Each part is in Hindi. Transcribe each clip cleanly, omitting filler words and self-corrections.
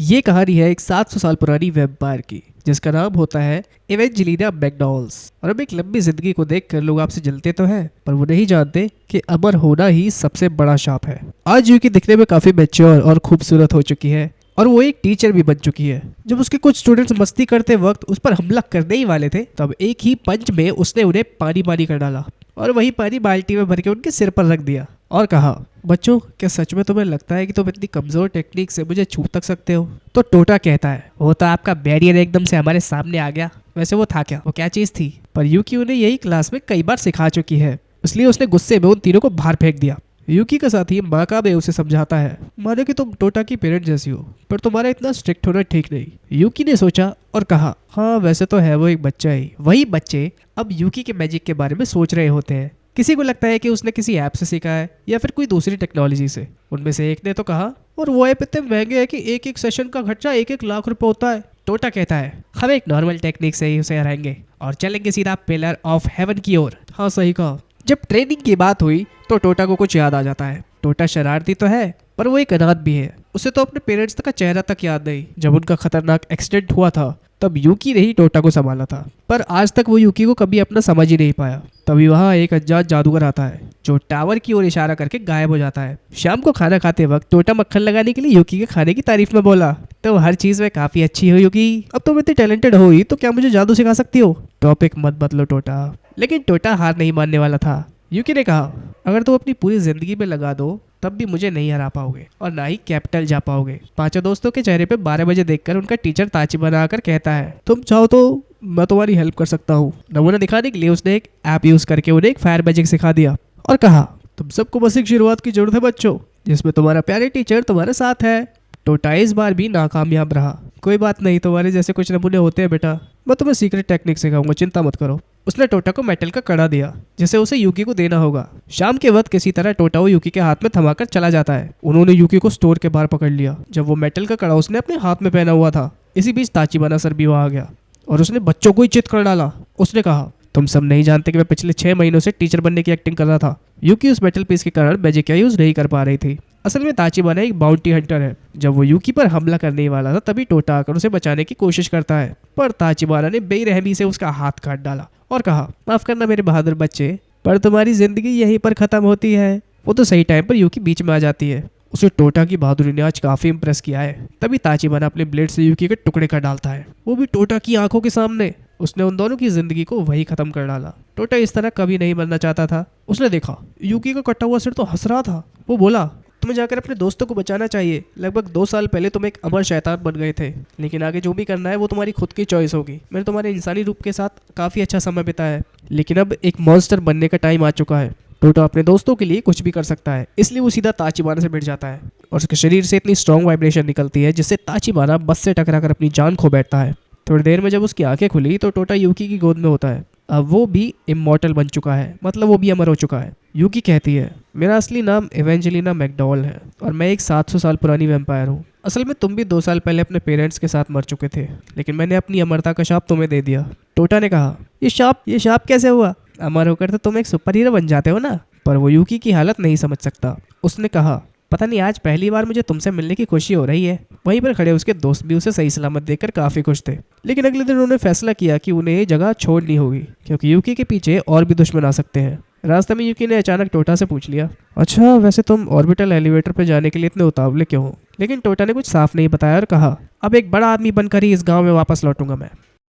ये कहानी है एक 700 साल पुरानी वैम्पायर की जिसका नाम होता है एवेंजेलिना मैकडॉल्स। और अब एक लंबी जिंदगी को देखकर लोग आपसे जलते तो हैं, पर वो नहीं जानते कि अमर होना ही सबसे बड़ा शाप है। आज यूकी दिखने में काफी मैच्योर और खूबसूरत हो चुकी है और वो एक टीचर भी बन चुकी है। जब उसके कुछ स्टूडेंट्स मस्ती करते वक्त उस पर हमला करने ही वाले थे, तब एक ही पंच में उसने उन्हें पानी पानी कर डाला और वही पानी बाल्टी में भर के उनके सिर पर रख दिया और कहा, बच्चों क्या सच में तुम्हें लगता है कि तुम इतनी कमजोर टेक्निक से मुझे छू तक सकते हो? तो टोटा कहता है, वो तो आपका बैरियर एकदम से हमारे सामने आ गया। वैसे वो था क्या? वो क्या चीज थी? पर यूकी उन्हें यही क्लास में कई बार सिखा चुकी है, इसलिए उसने गुस्से में उन तीनों को बाहर फेंक दिया। यूकी का साथी माकाबे उसे समझाता है, मानो कि तुम टोटा की पेरेंट जैसी हो, पर तुम्हारा इतना स्ट्रिक्ट होना ठीक नहीं। यूकी ने सोचा और कहा, हाँ वैसे तो है वो एक बच्चा ही। वही बच्चे अब यूकी के मैजिक के बारे में सोच रहे होते हैं। किसी को लगता है कि उसने किसी ऐप से सीखा है या फिर कोई दूसरी टेक्नोलॉजी से। उनमें से एक ने तो कहा, और वो ऐप इतने महंगे है कि एक एक सेशन का खर्चा 1-1 लाख रुपए होता है। टोटा कहता है, हम एक नॉर्मल टेक्निक से ही उसे हराएंगे और चलेंगे सीधा पिलर ऑफ हेवन की ओर। हाँ सही कहा। जब ट्रेनिंग की बात हुई तो टोटा को कुछ याद आ जाता है। टोटा शरारती तो है, पर वो एक अनाथ भी है। उसे तो अपने पेरेंट्स का चेहरा तक याद नहीं। जब उनका खतरनाक एक्सीडेंट हुआ था तब यूकी ने ही टोटा को संभाला था, पर आज तक वो यूकी को कभी अपना समझ ही नहीं पाया। तभी वहाँ एक अज्ञात जादूगर आता है जो टावर की ओर इशारा करके गायब हो जाता है। शाम को खाना खाते वक्त टोटा मक्खन लगाने के लिए यूकी के खाने की तारीफ में बोला, तो हर चीज में काफी अच्छी हो यूकी, अब तुम इतनी टैलेंटेड हो ही तो क्या मुझे जादू सिखा सकती हो? टॉपिक मत बदलो टोटा। लेकिन टोटा हार नहीं मानने वाला था। यूकी ने कहा, अगर तुम अपनी पूरी जिंदगी में लगा दो तब भी मुझे नहीं हरा पाओगे और ना ही कैपिटल जा पाओगे। पांचों दोस्तों के चेहरे पे 12 बजे देखकर उनका टीचर ताची बनाकर कहता है, तुम चाहो तो मैं तुम्हारी हेल्प कर सकता हूँ। नमूना दिखाने के लिए उसने एक ऐप यूज करके उन्हें एक फायर मैजिक सिखा दिया और कहा, तुम सबको बस एक शुरुआत की जरूरत है बच्चों, जिसमें तुम्हारा प्यारे टीचर तुम्हारे साथ है। टोटा इस बार भी नाकामयाब रहा। कोई बात नहीं, तुम्हारे जैसे कुछ नमूने होते हैं बेटा, मैं तुम्हें सीक्रेट टेक्निक सिखाऊंगा, चिंता मत करो। उसने टोटा को मेटल का कड़ा दिया जिसे उसे यूकी को देना होगा। शाम के वक्त किसी तरह टोटा वो यूकी के हाथ में थमाकर चला जाता है। उन्होंने यूकी को स्टोर के बाहर पकड़ लिया जब वो मेटल का कड़ा उसने अपने हाथ में पहना हुआ था। इसी बीच ताचिबाना सर भी वहां आ गया और उसने बच्चों को ही चित कर डाला। उसने कहा, तुम सब नहीं जानते कि मैं पिछले 6 महीनों से टीचर बनने की एक्टिंग कर रहा था। यूकी उस मेटल पीस के कारण मैजिक का यूज नहीं कर पा रही थी। असल में ताचिबाना एक बाउंटी हंटर है। जब वो यूकी पर हमला करने वाला था तभी टोटा आकर उसे बचाने की कोशिश करता है, पर ताचिबाना ने बेरहमी से उसका हाथ काट डाला और कहा, माफ करना मेरे बहादुर बच्चे, पर तुम्हारी जिंदगी यहीं पर खत्म होती है। वो तो सही टाइम पर यूकी बीच में आ जाती है। उसे टोटा की बहादुरी ने आज काफी इंप्रेस किया है। तभी ताचिबाना अपने ब्लेड से यूकी के टुकड़े कर डालता है, वो भी टोटा की आंखों के सामने। उसने उन दोनों की जिंदगी को वही खत्म कर डाला। टोटा इस तरह कभी नहीं मरना चाहता था। उसने देखा यूकी का कटा हुआ सिर तो हंस रहा था। वो बोला, तुम्हें जाकर अपने दोस्तों को बचाना चाहिए। लगभग 2 साल पहले तुम एक अमर शैतान बन गए थे, लेकिन आगे जो भी करना है वो तुम्हारी खुद की चॉइस होगी। मैंने तुम्हारे इंसानी रूप के साथ काफी अच्छा समय बिताया है, लेकिन अब एक मॉन्स्टर बनने का टाइम आ चुका है। टोटा अपने दोस्तों के लिए कुछ भी कर सकता है, इसलिए वो सीधा ताचिबाना से भिड़ जाता है और उसके शरीर से इतनी स्ट्रॉन्ग वाइब्रेशन निकलती है जिससे ताचिबाना बस से टकराकर अपनी जान खो बैठता है। थोड़ी देर में जब उसकी आंखें खुली तो टोटा यूकी की गोद में होता है। अब वो भी इमॉर्टल बन चुका है, मतलब वो भी अमर हो चुका है। यूकी कहती है, मेरा असली नाम एवेंजेलिना मैकडॉल है और मैं एक 700 साल पुरानी वैम्पायर हूँ। असल में तुम भी 2 साल पहले अपने पेरेंट्स के साथ मर चुके थे, लेकिन मैंने अपनी अमरता का शाप तुम्हें दे दिया। टोटा ने कहा, ये शाप कैसे हुआ? अमर होकर तो तुम एक सुपर हीरो बन जाते हो ना। पर वो यूकी की हालत नहीं समझ सकता। उसने कहा, पता नहीं आज पहली बार मुझे तुमसे मिलने की खुशी हो रही है। वहीं पर खड़े उसके दोस्त भी उसे सही सलामत देखकर काफी खुश थे, लेकिन अगले दिन उन्होंने फैसला किया कि उन्हें ये जगह छोड़नी होगी क्योंकि यूकी के पीछे और भी दुश्मन आ सकते हैं। रास्ते में यूकी ने अचानक टोटा से पूछ लिया, अच्छा वैसे तुम ऑर्बिटल एलिवेटर पर जाने के लिए इतने उतावले क्यों हो? लेकिन टोटा ने कुछ साफ नहीं बताया और कहा, अब एक बड़ा आदमी बनकर ही इस गाँव में वापस लौटूंगा मैं।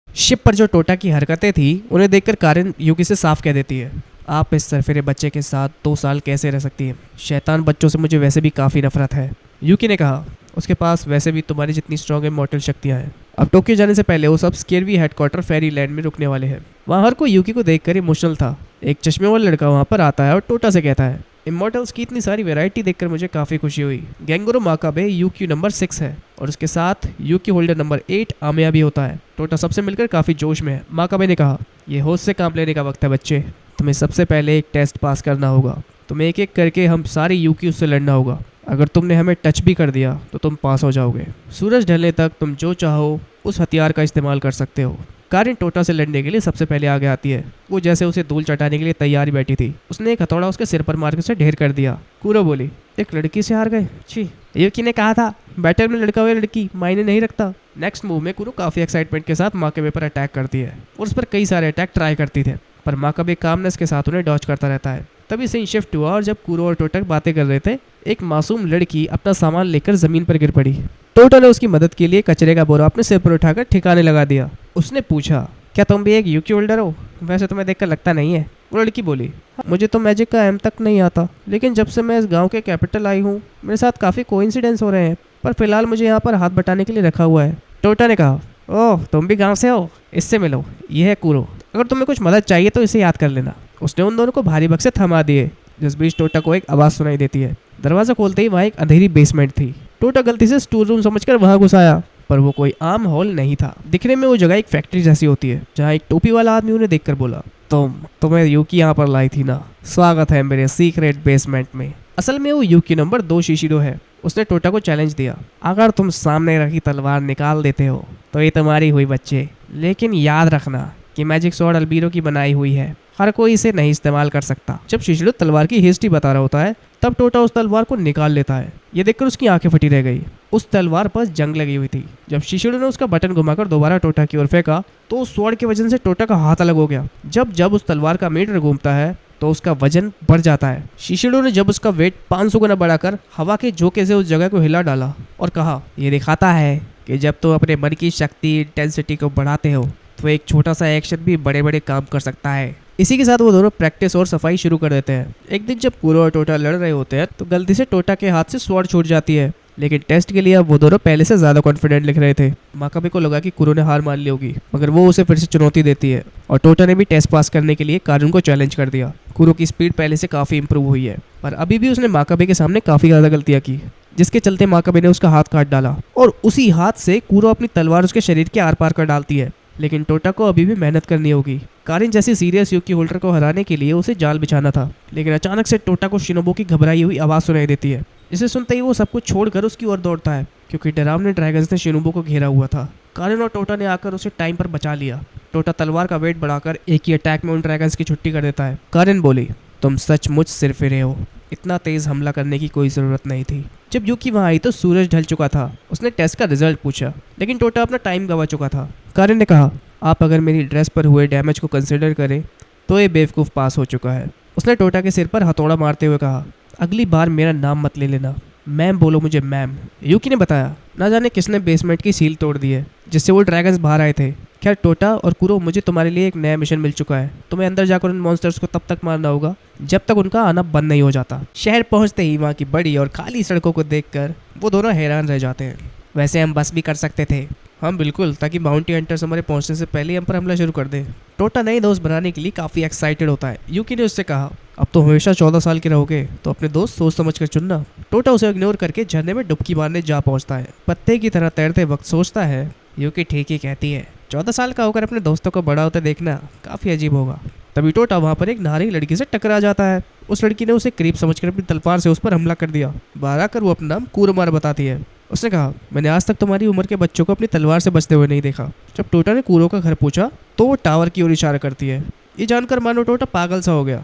शिप पर जो टोटा की हरकतें थी उन्हें देखकर कारिन यूकी से साफ कह देती है, आप इस सरफिरे बच्चे के साथ 2 साल कैसे रह सकती है? शैतान बच्चों से मुझे वैसे भी काफ़ी नफरत है। यूकी ने कहा, उसके पास वैसे भी तुम्हारी जितनी स्ट्रॉन्ग इमॉर्टल शक्तियाँ हैं। अब टोक्यो जाने से पहले वो सब स्केरवी हेडक्वार्टर फेरी लैंड में रुकने वाले हैं। वहाँ हर कोई यूकी को देखकर इमोशनल था। एक चश्मे वाला लड़का वहाँ पर आता है और टोटा से कहता है, इमॉर्टल्स की इतनी सारी वैरायटी देखकर मुझे काफ़ी खुशी हुई। गैंगोरो माकाबे यूक्यू नंबर 6 है और उसके साथ यूकी होल्डर नंबर 8 आमिया भी होता है। टोटा सबसे मिलकर काफ़ी जोश में है। माकाबे ने कहा, ये होश से काम लेने का वक्त है बच्चे, तुम्हें सबसे पहले एक टेस्ट पास करना होगा। तुम्हें एक एक करके हम सारे यूकी उससे लड़ना होगा। अगर तुमने हमें टच भी कर दिया तो तुम पास हो जाओगे। सूरज ढलने तक तुम जो चाहो उस हथियार का इस्तेमाल कर सकते हो। कारिन टोटा से लड़ने के लिए सबसे पहले आगे आती है। वो जैसे उसे धूल चटाने के लिए तैयार बैठी थी, उसने एक हथौड़ा उसके सिर पर मार के उसे ढेर कर दिया। कूरो बोली, एक लड़की से हार गए, छी। यूकी ने कहा था बैटल में लड़का हुआ लड़की मायने नहीं रखता। नेक्स्ट मूव में कुरो काफी एक्साइटमेंट के साथ माकाबे पर अटैक करती है और उस पर कई सारे अटैक ट्राई करती थे, पर माकाबे कामनेस के साथ उन्हें डॉज करता रहता है। तभी सीन शिफ्ट हुआ और जब कुरो और टोटा बातें कर रहे थे, एक मासूम लड़की अपना सामान लेकर जमीन पर गिर पड़ी। टोटा ने उसकी मदद के लिए कचरे का बोरा अपने सिर पर उठाकर ठिकाने लगा दिया। उसने पूछा, क्या तुम भी एक यूकी होल्डर हो? वैसे तुम्हें देखकर लगता नहीं है। वो लड़की बोली, मुझे तो मैजिक का एम तक नहीं आता, लेकिन जब से मैं इस गांव के कैपिटल आई हूँ मेरे साथ काफ़ी कोइंसिडेंस हो रहे हैं, पर फिलहाल मुझे यहाँ पर हाथ बटाने के लिए रखा हुआ है। टोटा ने कहा, ओह तुम भी गांव से हो, इससे मिलो, ये है कुरो, अगर तुम्हें कुछ मदद चाहिए तो इसे याद कर लेना। उसने उन दोनों को भारी बक्से थमा दिए, जिस बीच टोटा को एक आवाज़ सुनाई देती है। दरवाज़ा खोलते ही वहाँ एक अंधेरी बेसमेंट थी। टोटा गलती से स्टोर रूम समझकर वहाँ घुस आया, पर वो कोई आम हॉल नहीं था। दिखने में वो जगह एक फैक्ट्री जैसी होती है, जहाँ एक टोपी वाला आदमी उन्हें देखकर बोला, तुम्हें यूकी यहाँ पर लाई थी ना, स्वागत है मेरे सीक्रेट बेसमेंट में। असल में वो यूकी नंबर 2 शिशिरो है। उसने टोटा को चैलेंज दिया, अगर तुम सामने रखी तलवार निकाल देते हो तो ये तुम्हारी हुई बच्चे, लेकिन याद रखना कि मैजिक स्वॉर्ड अल्बीरो की बनाई हुई है, हर कोई इसे नहीं इस्तेमाल कर सकता। जब शिशिरो तलवार की हिस्ट्री बता रहा होता है, तब टोटा उस तलवार को निकाल लेता है। ये देखकर उसकी आंखें फटी रह गई। उस तलवार पर जंग लगी हुई थी। जब शिशिरो ने उसका बटन घुमाकर दोबारा टोटा की ओर फेंका, तो उस स्वॉर्ड के वजन से टोटा का हाथ अलग हो गया। जब उस तलवार का मीटर घूमता है तो उसका वजन बढ़ जाता है। शिशिरो ने जब उसका वेट 500 गुना बढ़ाकर हवा के झोंके से उस जगह को हिला डाला और कहा, ये दिखाता है कि जब तुम अपने मन की शक्ति इंटेंसिटी को बढ़ाते हो तो एक छोटा सा एक्शन भी बड़े बड़े काम कर सकता है। इसी के साथ वो दोनों प्रैक्टिस और सफाई शुरू कर देते हैं। एक दिन जब कुरो और टोटा लड़ रहे होते हैं तो गलती से टोटा के हाथ से स्वॉर्ड छूट जाती है, लेकिन टेस्ट के लिए अब वो दोनों पहले से ज्यादा कॉन्फिडेंट लिख रहे थे। माकाबे को लगा कि कुरो ने हार मान ली होगी, मगर वो उसे फिर से चुनौती देती है और टोटा ने भी टेस्ट पास करने के लिए कारुन को चैलेंज कर दिया। कुरो की स्पीड पहले से काफी इंप्रूव हुई है, पर अभी भी उसने माकाबे के सामने काफी ज्यादा गलतियां की, जिसके चलते माकाबे ने उसका हाथ काट डाला और उसी हाथ से कुरो अपनी तलवार उसके शरीर के आर पार कर डालती है। लेकिन टोटा को अभी भी मेहनत करनी होगी। कारिन जैसी सीरियस यूकी होल्डर को हराने के लिए उसे जाल बिछाना था, लेकिन अचानक से टोटा को शिनोबो की घबराई हुई आवाज़ सुनाई देती है। इसे सुनते ही वो सब कुछ छोड़कर उसकी ओर दौड़ता है, क्योंकि डरावने ड्रैगन्स ने शिनोबो को घेरा हुआ था। कारिन और टोटा ने आकर उसे टाइम पर बचा लिया। टोटा तलवार का वेट बढ़ाकर एक ही अटैक में उन ड्रैगन्स की छुट्टी कर देता है। कारिन बोली, तुम सचमुच सिर फिरे हो, इतना तेज हमला करने की कोई ज़रूरत नहीं थी। जब यूकी वहाँ आई तो सूरज ढल चुका था। उसने टेस्ट का रिजल्ट पूछा, लेकिन टोटा अपना टाइम गवा चुका था। कारिन ने कहा, आप अगर मेरी ड्रेस पर हुए डैमेज को कंसिडर करें तो ये बेवकूफ़ पास हो चुका है। उसने टोटा के सिर पर हथौड़ा मारते हुए कहा, अगली बार मेरा नाम मत ले लेना, मैम बोलो मुझे मैम। यूकी ने बताया, ना जाने किसने बेसमेंट की सील तोड़ दी है, जिससे वो ड्रैगन्स बाहर आए थे। खैर टोटा और कुरो, मुझे तुम्हारे लिए एक नया मिशन मिल चुका है। तुम्हें अंदर जाकर उन मॉन्स्टर्स को तब तक मारना होगा जब तक उनका आना बंद नहीं हो जाता। शहर पहुंचते ही वहाँ की बड़ी और खाली सड़कों को देखकर वो दोनों हैरान रह जाते हैं। वैसे हम बस भी कर सकते थे। हम बिल्कुल, ताकि बाउंटी हंटर्स हमारे पहुंचने से पहले हम पर हमला शुरू कर दें। टोटा नए दोस्त बनाने के लिए काफ़ी एक्साइटेड होता है। यूकी ने उससे कहा, अब तो हमेशा 14 साल के रहोगे तो अपने दोस्त सोच समझ कर चुनना। टोटा उसे इग्नोर करके झरने में डुबकी मारने जा पहुंचता है। पत्ते की तरह तैरते वक्त सोचता है, यूकी ठीक ही कहती है, 14 साल का होकर अपने दोस्तों को बड़ा होते देखना काफ़ी अजीब होगा। तभी टोटा वहाँ पर एक नारी लड़की से टकरा जाता है। उस लड़की ने उसे करीब समझकर अपनी तलवार से उस पर हमला कर दिया। बाहर आकर वो अपना नाम कुरमार बताती है। उसने कहा, मैंने आज तक तुम्हारी उम्र के बच्चों को अपनी तलवार से बचते हुए नहीं देखा। जब टोटा ने कुरो का घर पूछा तो वो टावर की ओर इशारा करती है। ये जानकर मानो टोटा पागल सा हो गया।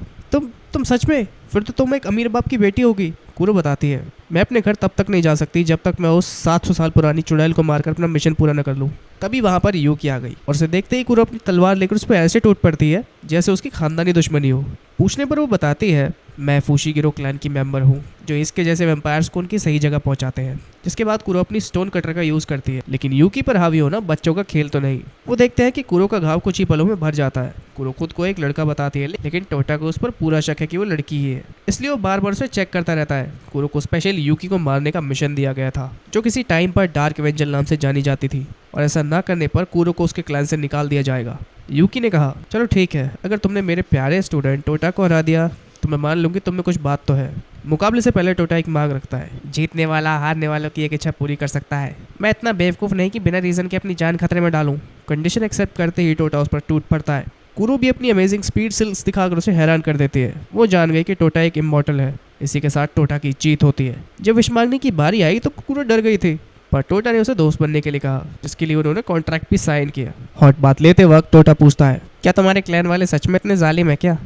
तुम सच में? फिर तो तुम एक अमीर बाप की बेटी होगी। कुरो बताती है, मैं अपने घर तब तक नहीं जा सकती जब तक मैं उस 700 साल पुरानी चुड़ैल को मारकर अपना मिशन पूरा न कर लूँ। तभी वहाँ पर यूकी आ गई और उसे देखते ही कुरो अपनी तलवार लेकर उस पर ऐसे टूट पड़ती है जैसे उसकी खानदानी दुश्मनी हो। पूछने पर वो बताती है, मैं फूशीगिरो क्लैन की मेंबर हूँ, जो इसके जैसे वेम्पायर्स को उनकी सही जगह पहुँचाते हैं। जिसके बाद कुरो अपनी स्टोन कटर का यूज़ करती है, लेकिन यूकी पर हावी होना बच्चों का खेल तो नहीं। वो देखते हैं कि कुरो का घाव कुछ ही पलों में भर जाता है। कुरो खुद को एक लड़का बताती है, लेकिन टोटा को उस पर पूरा शक है कि वो लड़की ही है, इसलिए वो बार बार उसे चेक करता रहता है। कुरो को स्पेशल यूकी को मारने का मिशन दिया गया था, जो किसी टाइम पर डार्क एवेंजर नाम से जानी जाती थी, और ऐसा ना करने पर कुरो को उसके क्लैन से निकाल दिया जाएगा। यूकी ने कहा, चलो ठीक है, अगर तुमने मेरे प्यारे स्टूडेंट टोटा को हरा दिया तो मैं मान लूंगी तुम में कुछ बात तो है। मुकाबले से पहले टोटा एक मांग रखता है, जीतने वाला हारने वालों की एक इच्छा पूरी कर सकता है। मैं इतना बेवकूफ़ नहीं कि बिना रीज़न के अपनी जान खतरे में डालूं। कंडीशन एक्सेप्ट करते ही टोटा उस पर टूट पड़ता है। कुरो भी अपनी अमेजिंग स्पीड स्किल्स दिखाकर उसे हैरान कर देती है। वो जान गई कि टोटा एक इमॉर्टल है। इसी के साथ टोटा की जीत होती है। जब विश मांगने की बारी आई तो कुरो डर गई थी, पर टोटा ने उसे दोस्त बनने के लिए कहा, जिसके लिए उन्होंने कॉन्ट्रैक्ट भी साइन किया। हॉट बात लेते वक्त टोटा पूछता है, क्या तुम्हारे क्लैन वाले सच में इतने जालिम है क्या?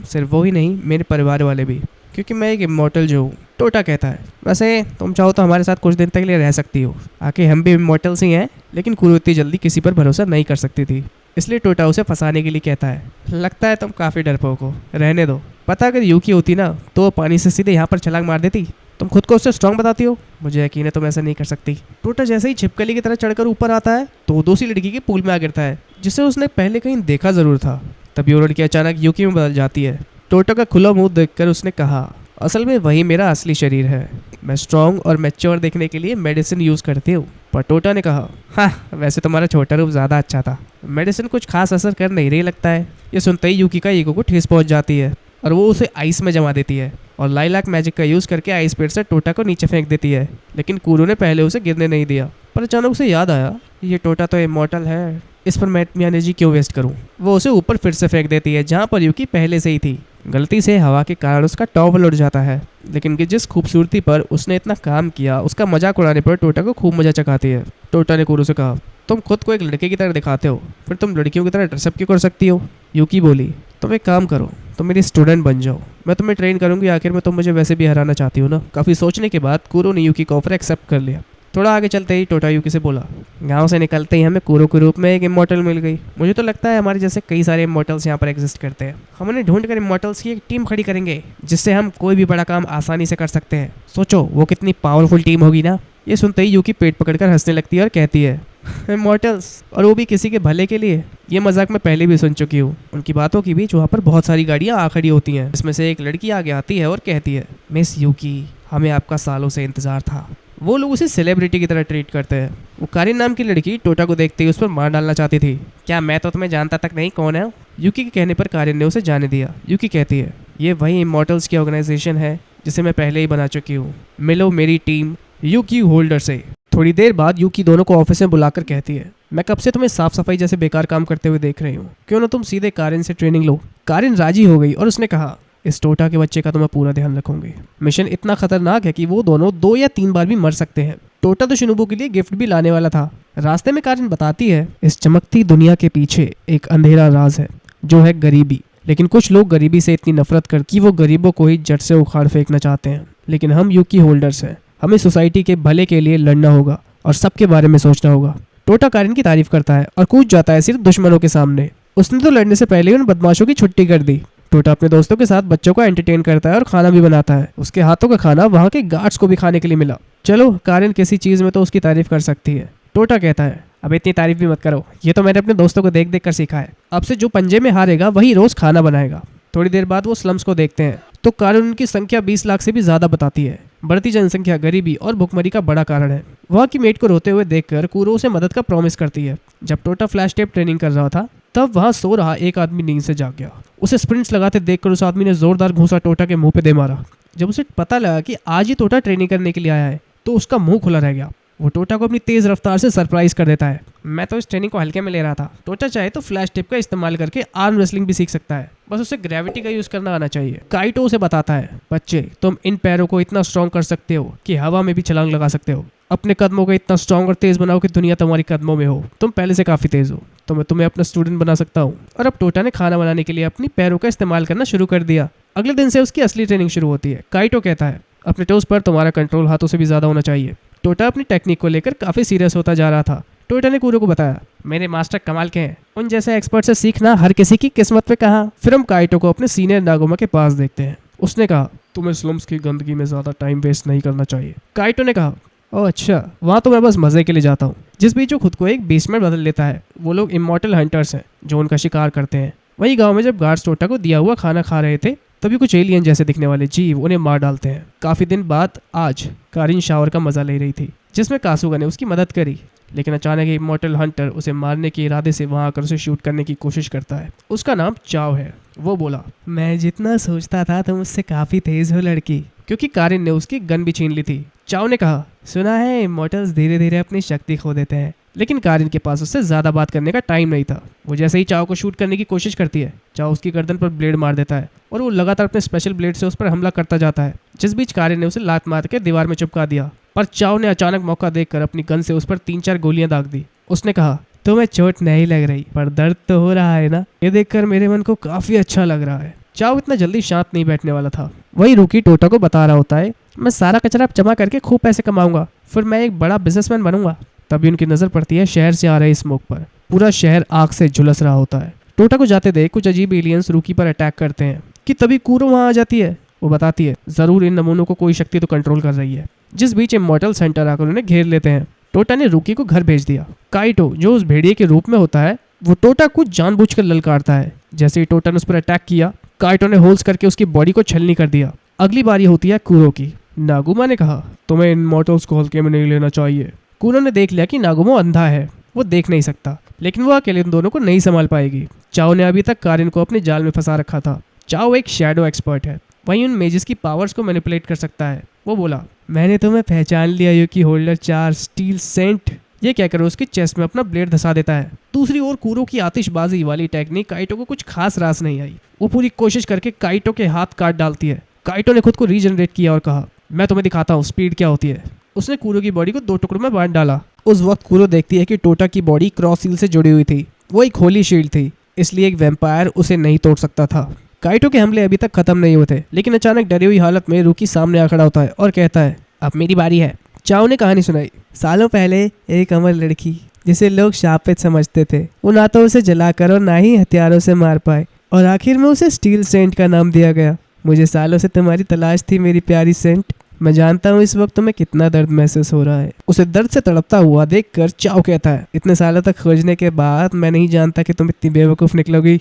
सिर्फ वो ही नहीं, मेरे परिवार वाले भी, क्योंकि मैं एक इमॉर्टल जो हूँ। टोटा कहता है, वैसे तुम चाहो तो हमारे साथ कुछ दिन तक के लिए रह सकती हो। आके हम भी इमॉर्टल्स ही हैं, लेकिन कुरो इतनी जल्दी किसी पर भरोसा नहीं कर सकती थी, इसलिए टोटा उसे फंसाने के लिए कहता है, लगता है तुम काफ़ी डरपोक हो, रहने दो। पता अगर यूकी होती ना तो वो पानी से सीधे यहाँ पर छलांग मार देती। तुम खुद को उससे स्ट्रांग बताती हो, मुझे यकीन है तुम ऐसा नहीं कर सकती। टोटा जैसे ही छिपकली की तरह चढ़कर ऊपर आता है तो वो दूसरी लड़की के पूल में आ गिरता है, जिसे उसने पहले कहीं देखा जरूर था। तभी वो लड़की अचानक यूकी में बदल जाती है। टोटा का खुला मुंह देखकर उसने कहा, असल में वही मेरा असली शरीर है। मैं स्ट्रांग और मैच्योर देखने के लिए मेडिसिन यूज़ करती हूँ। पर टोटा ने कहा, हाँ वैसे तुम्हारा छोटा रूप ज़्यादा अच्छा था, मेडिसिन कुछ खास असर कर नहीं रही लगता है। ये सुनते ही यूकी का ईगो को ठेस पहुँच जाती है और वो उसे आइस में जमा देती है और लाइलाक मैजिक का यूज़ करके आइस पेड़ से टोटा को नीचे फेंक देती है। लेकिन कुरो ने पहले उसे गिरने नहीं दिया, पर अचानक उसे याद आया, ये टोटा तो इमॉर्टल है, इस पर मैं अपनी एनर्जी क्यों वेस्ट करूं। वो उसे ऊपर फिर से फेंक देती है जहां पर यूकी पहले से ही थी। गलती से हवा के कारण उसका टॉवल उड़ जाता है, लेकिन कि जिस खूबसूरती पर उसने इतना काम किया उसका मजाक उड़ाने पर टोटा को खूब मजा चखाती है। टोटा ने कुरो से कहा, तुम खुद को एक लड़के की तरह दिखाते हो, फिर तुम लड़कियों की तरह ड्रेसअप क्यों कर सकती हो? यूकी बोली, तुम एक काम करो, तुम मेरी स्टूडेंट बन जाओ, मैं तुम्हें ट्रेन करूंगी, आखिर में तुम मुझे वैसे भी हराना चाहती हो ना। काफ़ी सोचने के बाद कुरो ने यूकी का ऑफर एक्सेप्ट कर लिया। थोड़ा आगे चलते ही टोटा यूकी से बोला, गांव से निकलते ही हमें कुरो के रूप में एक इमॉर्टल मिल गई। मुझे तो लगता है हमारे जैसे कई सारे इमॉर्टल्स यहाँ पर एग्जिस्ट करते हैं। हम उन्हें ढूंढ कर इमॉर्टल्स की एक टीम खड़ी करेंगे, जिससे हम कोई भी बड़ा काम आसानी से कर सकते हैं। सोचो वो कितनी पावरफुल टीम होगी ना। ये सुनते ही यूकी पेट पकड़कर हंसने लगती है और कहती है, इमॉर्टल्स, और वो भी किसी के भले के लिए? ये मजाक मैं पहले भी सुन चुकी हूँ उनकी बातों की बीच वहाँ पर बहुत सारी गाड़ियाँ आ खड़ी होती हैं। इसमें से एक लड़की आगे आती है और कहती है, मिस यूकी, हमें आपका सालों से इंतजार था। वो लोग उसे सेलिब्रिटी की तरह ट्रीट करते हैं। वो कारिन नाम की लड़की टोटा को देखते ही उस पर मार डालना चाहती थी। क्या मैं तो तुम्हें जानता तक नहीं कौन है? यूकी के कहने पर कारिन ने उसे जाने दिया। यूकी कहती है, ये वही इमॉर्टल्स की ऑर्गेनाइजेशन है जिसे मैं पहले ही बना चुकी हूँ, मिलो मेरी टीम यूकी होल्डर से। थोड़ी देर बाद यूकी दोनों को ऑफिस में बुलाकर कहती है, मैं कब से तुम्हें साफ सफाई जैसे बेकार काम करते हुए देख रही हूँ, क्यों ना तुम सीधे कारिन से ट्रेनिंग लो। कारिन राजी हो गई और उसने कहा, इस टोटा के बच्चे का तो मैं पूरा ध्यान रखूंगी। मिशन इतना खतरनाक है कि वो दोनों 2 या 3 बार भी मर सकते हैं। टोटा तो शिनोबु के लिए गिफ्ट भी लाने वाला था। रास्ते में कारिन बताती है, इस चमकती दुनिया के पीछे एक अंधेरा राज है, जो है गरीबी। लेकिन कुछ लोग गरीबी से इतनी नफरत कर कि वो गरीबों को ही जड़ से उखाड़ फेंकना चाहते हैं। लेकिन हम यूकी होल्डर्स हैं, हमें सोसाइटी के भले के लिए लड़ना होगा और सबके बारे में सोचना होगा। टोटा कारिन की तारीफ करता है और कूद जाता है सिर्फ दुश्मनों के सामने। उसने तो लड़ने से पहले उन बदमाशों की छुट्टी कर दी। टोटा अपने दोस्तों के साथ बच्चों को एंटरटेन करता है और खाना भी बनाता है। उसके हाथों का खाना वहाँ के गार्ड्स को भी खाने के लिए मिला। चलो, कारिन किसी चीज में तो उसकी तारीफ कर सकती है। टोटा कहता है, अब इतनी तारीफ भी मत करो, ये तो मैंने अपने दोस्तों को देख देख कर सीखा है। अब से जो पंजे में हारेगा वही रोज खाना बनाएगा। थोड़ी देर बाद वो स्लम्स को देखते हैं तो कारिन उनकी संख्या 20 लाख से भी ज्यादा बताती है। बढ़ती जनसंख्या गरीबी और भुखमरी का बड़ा कारण है। वहाँ की मेट को रोते हुए देखकर कुरो उसे मदद का प्रॉमिस करती है। जब टोटा फ्लैश टेप ट्रेनिंग कर रहा था तब वहाँ सो रहा एक आदमी नींद से जाग गया। उसे स्प्रिंट्स लगाते देखकर उस आदमी ने जोरदार घूंसा टोटा के मुंह पे दे मारा। जब उसे पता लगा कि आज ही टोटा ट्रेनिंग करने के लिए आया है तो उसका मुंह खुला रह गया। वो टोटा को अपनी तेज रफ्तार से सरप्राइज कर देता है। मैं तो इस ट्रेनिंग को हल्के में ले रहा था। टोटा चाहे तो फ्लैश टिप का इस्तेमाल करके आर्म रेसलिंग भी सीख सकता है, बस उसे ग्रेविटी का यूज करना आना चाहिए। काइटो उसे बताता है, बच्चे, तुम इन पैरों को इतना स्ट्रॉन्ग कर सकते हो कि हवा में भी छलांग लगा सकते हो। अपने कदमों को इतना स्ट्रॉन्ग और तेज बनाओ कि दुनिया तुम्हारी कदमों में हो। तुम पहले से काफी तेज हो, तो मैं तुम्हें अपना स्टूडेंट बना सकता हूँ। और अब टोटा ने खाना बनाने के लिए अपनी पैरों का इस्तेमाल करना शुरू कर दिया। अगले दिन से उसकी असली ट्रेनिंग शुरू होती है। काइटो कहता है, अपने टोस पर तुम्हारा कंट्रोल हाथों से भी ज्यादा होना चाहिए। टोटा अपनी टेक्निक को लेकर काफी सीरियस होता जा रहा था। टोटा ने कुरो को बताया, मेरे मास्टर कमाल के हैं, उन जैसे एक्सपर्ट से सीखना हर किसी की किस्मत पे कहाँ। फिर हम काइटो को अपने सीनियर नागोमा के पास देखते हैं। उसने कहा, तुम्हें स्लम्स की गंदगी में ज्यादा टाइम वेस्ट नहीं करना चाहिए। काइटो ने कहा, ओह अच्छा, वहाँ तो मैं बस मजे के लिए जाता हूँ। जिस बीच वो खुद को एक बेसमेंट बदल लेता है। वो लोग इमॉर्टल हंटर्स हैं जो उनका शिकार करते हैं। वही गांव में जब गार्ड्स टोटा को दिया हुआ खाना खा रहे थे तभी कुछ एलियन जैसे दिखने वाले जीव उन्हें मार डालते हैं। काफी दिन बाद आज कारिन शावर का मजा ले रही थी, जिसमें कासुगा ने उसकी मदद करी। लेकिन अचानक इमॉर्टल हंटर उसे मारने के इरादे से वहां आकर उसे शूट करने की कोशिश करता है। उसका नाम चाओ है। वो बोला, मैं जितना सोचता था तुम उससे काफी तेज हो लड़की, क्योंकि कारिन ने उसकी गन भी छीन ली थी। चाओ ने कहा, सुना है इमॉर्टल्स धीरे धीरे अपनी शक्ति खो देते हैं। लेकिन कारिन के पास उससे ज्यादा बात करने का टाइम नहीं था। वो जैसे ही चाओ को शूट करने की कोशिश करती है, चाओ उसकी गर्दन पर ब्लेड मार देता है और वो लगातार अपने स्पेशल ब्लेड से उस पर हमला करता जाता है। जिस बीच कारिन ने उसे लात मार के दीवार में चिपका दिया पर चाओ ने अचानक मौका देखकर अपनी गन से उस पर 3-4 गोलियां दाग दी। उसने कहा, तुम्हें चोट नहीं लग रही पर दर्द तो हो रहा है ना? ये देखकर मेरे मन को काफी अच्छा लग रहा है। चाओ इतना जल्दी शांत नहीं बैठने वाला था। वही रूकी टोटा को बता रहा होता है, मैं सारा कचरा जमा करके खूब पैसे कमाऊंगा, फिर मैं एक बड़ा बिजनेसमैन बनूंगा। तभी उनकी नजर पड़ती है शहर से आ रहे स्मोक पर। पूरा शहर आग से झुलस रहा होता है। टोटा को जाते देख कुछ अजीब एलियंस रूकी पर अटैक करते हैं कि तभी कूरो वहां आ जाती है। वो बताती है, जरूर इन नमूनों को कोई शक्ति तो कंट्रोल कर रही है। जिस बीच इमॉर्टल सेंटर आकर उन्हें घेर लेते हैं। टोटा ने रूकी को घर भेज दिया। काइटो जो उस भेड़िए के रूप में होता है, वो टोटा को जानबूझकर ललकारता है। जैसे ही टोटा ने उस पर अटैक किया, काइटो ने होल्स करके उसकी बॉडी को छलनी कर दिया। अगली बारी होती है कूरो की। नागुमा ने कहा, तुम्हें इन मॉर्टल्स को हल्के में नहीं लेना चाहिए। कूरो ने देख लिया कि नागुमा अंधा है, वो देख नहीं सकता, लेकिन वो अकेले इन दोनों को नहीं संभाल पाएगी। चाओ ने अभी तक कारिन को अपने जाल में फंसा रखा था। चाओ एक शैडो एक्सपर्ट है, वहीं उन मेजेस की पावर्स को मैनिपुलेट कर सकता है। वो बोला, मैंने तुम्हें पहचान लिया यूकी होल्डर 4 स्टील सेंट। ये कहकर उसकी चेस्ट में अपना ब्लेड धसा देता है। दूसरी ओर कूरो की आतिशबाजी वाली टेक्निक काइटो को कुछ खास रास नहीं आई। वो पूरी कोशिश करके काइटो के हाथ काट डालती है। काइटो ने खुद को रीजनरेट किया और कहा, मैं तुम्हें दिखाता हूँ स्पीड क्या होती है। उसने कूरो की बॉडी को 2 टुकड़ों में बांट डाला। उस वक्त कूरो देखती है कि टोटा की बॉडी क्रॉस सील से जुड़ी हुई थी। वो एक होली शील्ड थी, इसलिए एक वैम्पायर उसे नहीं तोड़ सकता था। काइटो के हमले अभी तक खत्म नहीं हुए थे, लेकिन अचानक डरी हुई हालत में रूकी सामने आ खड़ा होता है और कहता है, अब मेरी बारी है। चाओ ने कहानी सुनाई। सालों पहले एक अमर लड़की जिसे लोग शापित समझते थे, वो ना तो उसे जलाकर और ना ही हथियारों से मार पाए, और आखिर में उसे स्टील सेंट का नाम दिया गया। मुझे सालों से तुम्हारी तलाश थी मेरी प्यारी सेंट। मैं जानता हूँ इस वक्त तुम्हें कितना दर्द महसूस हो रहा है। उसे दर्द से तड़पता हुआ देखकर चाओ कहता है, इतने सालों तक खोजने के बाद मैं नहीं जानता कि तुम इतनी बेवकूफ़ निकलोगी।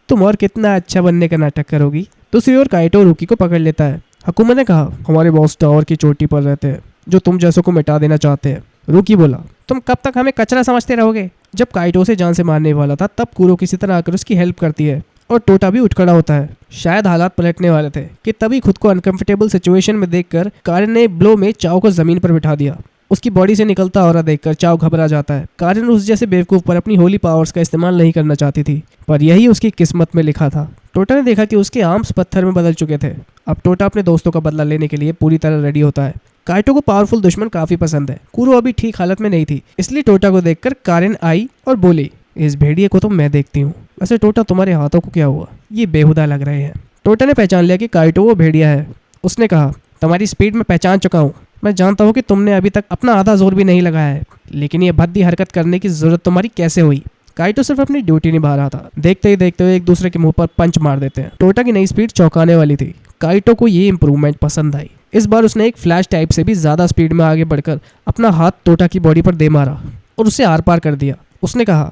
तुम और कितना अच्छा बनने का नाटक करोगी। दूसरी ओर काइटो रूकी को पकड़ लेता है। हकुमा ने कहा, हमारे बॉस टावर की चोटी पर रहते हैं जो तुम जैसों को मिटा देना चाहते हैं। रूकी बोला, तुम कब तक हमें कचरा समझते रहोगे? जब काइटो उसे जान से मारने वाला था, तब कूरो किसी तरह आकर उसकी हेल्प करती है और टोटा भी उठ खड़ा होता है। शायद हालात पलटने वाले थे कि तभी खुद को अनकंफर्टेबल सिचुएशन में देखकर कारिन ने ब्लो में चाओ को जमीन पर बिठा दिया। उसकी बॉडी से निकलता ऑरा देखकर चाओ घबरा जाता है। कारिन उस जैसे बेवकूफ पर अपनी होली पावर्स का इस्तेमाल नहीं करना चाहती थी, पर यही उसकी किस्मत में लिखा था। टोटा ने देखा कि उसके आर्म्स पत्थर में बदल चुके थे। अब टोटा अपने दोस्तों का बदला लेने के लिए पूरी तरह रेडी होता है। काइटो को पावरफुल दुश्मन काफी पसंद है। कूरो अभी ठीक हालत में नहीं थी, इसलिए टोटा को देखकर कारिन आई और बोली, इस भेड़िए को तो मैं देखती हूँ। वैसे टोटा, तुम्हारे हाथों को क्या हुआ? ये बेहुदा लग रहे हैं। टोटा ने पहचान लिया कि काइटो वो भेड़िया है। उसने कहा, तुम्हारी स्पीड में पहचान चुका हूँ। मैं जानता हूँ कि तुमने अभी तक अपना आधा जोर भी नहीं लगाया है, लेकिन ये भद्दी हरकत करने की जरूरत तुम्हारी कैसे हुई? काइटो सिर्फ अपनी ड्यूटी निभा रहा था। देखते ही देखते हुए एक दूसरे के मुंह पर पंच मार देते हैं। टोटा की नई स्पीड चौंकाने वाली थी। काइटो को ये इंप्रूवमेंट पसंद आई। इस बार उसने एक फ्लैश टाइप से भी ज्यादा स्पीड में आगे बढ़कर अपना हाथ टोटा की बॉडी पर दे मारा और उसे आर पार कर दिया। उसने कहा,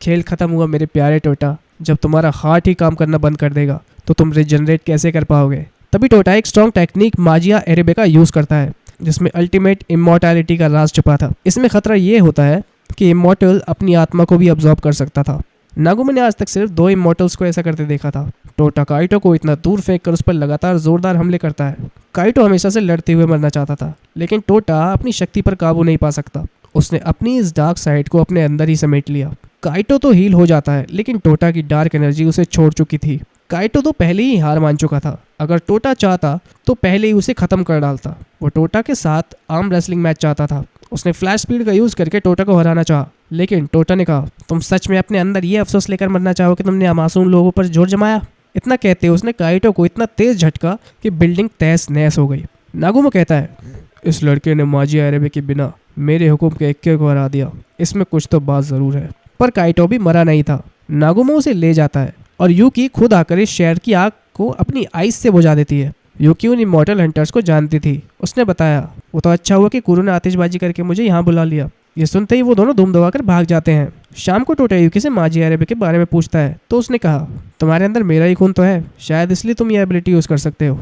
खेल खत्म हुआ मेरे प्यारे टोटा। जब तुम्हारा हार्ट ही काम करना बंद कर देगा तो तुम रिजनरेट कैसे कर पाओगे? तभी टोटा एक स्ट्रॉन्ग टेक्निक माजिया एरेबिका यूज करता है, जिसमें अल्टीमेट इमॉर्टैलिटी का राज छुपा था। इसमें खतरा ये होता है कि इमॉर्टल अपनी आत्मा को भी अब्सॉर्ब कर सकता था। नागुमा ने आज तक सिर्फ 2 इमॉर्टल्स को ऐसा करते देखा था। टोटा काइटो को इतना दूर फेंक कर उस पर लगातार जोरदार हमले करता है। काइटो हमेशा से लड़ते हुए मरना चाहता था, लेकिन टोटा अपनी शक्ति पर काबू नहीं पा सकता। उसने अपनी इस डार्क साइड को अपने अंदर ही समेट लिया। काइटो तो हील हो जाता है, लेकिन टोटा की डार्क एनर्जी उसे छोड़ चुकी थी। काइटो तो पहले ही हार मान चुका था। अगर टोटा चाहता तो पहले ही उसे खत्म कर डालता। वो टोटा के साथ आर्म रेसलिंग मैच चाहता था। उसने फ्लैश स्पीड का यूज करके टोटा को हराना चाहा, लेकिन टोटा ने कहा, तुम सच में अपने अंदर ये अफसोस लेकर मरना चाहो कि तुमने मासूम लोगों पर जोर जमाया? इतना कहते उसने काइटो को इतना तेज झटका कि बिल्डिंग तहस नहस हो गई। नागुमा कहता है, इस लड़के ने माजिया एरेबे के बिना मेरे हुक्म के इक्के को हरा दिया। इसमें कुछ तो बात जरूर है। पर काइटो भी मरा नहीं था। नागुमा उसे ले जाता है और यूकी खुद आकर इस शहर की आग को अपनी आइस से बुझा देती है। यूकी उन इमॉर्टल हंटर्स को जानती थी। उसने बताया, वो तो अच्छा हुआ कि कुरु ने आतिशबाजी करके मुझे यहाँ बुला लिया। ये सुनते ही वो दोनों धूम दबाकर भाग जाते हैं। शाम को टोटा यूकी से माजिया एरेबे के बारे में पूछता है, तो उसने कहा, तुम्हारे अंदर मेरा ही खून तो है, शायद इसलिए तुम ये एबिलिटी यूज कर सकते हो।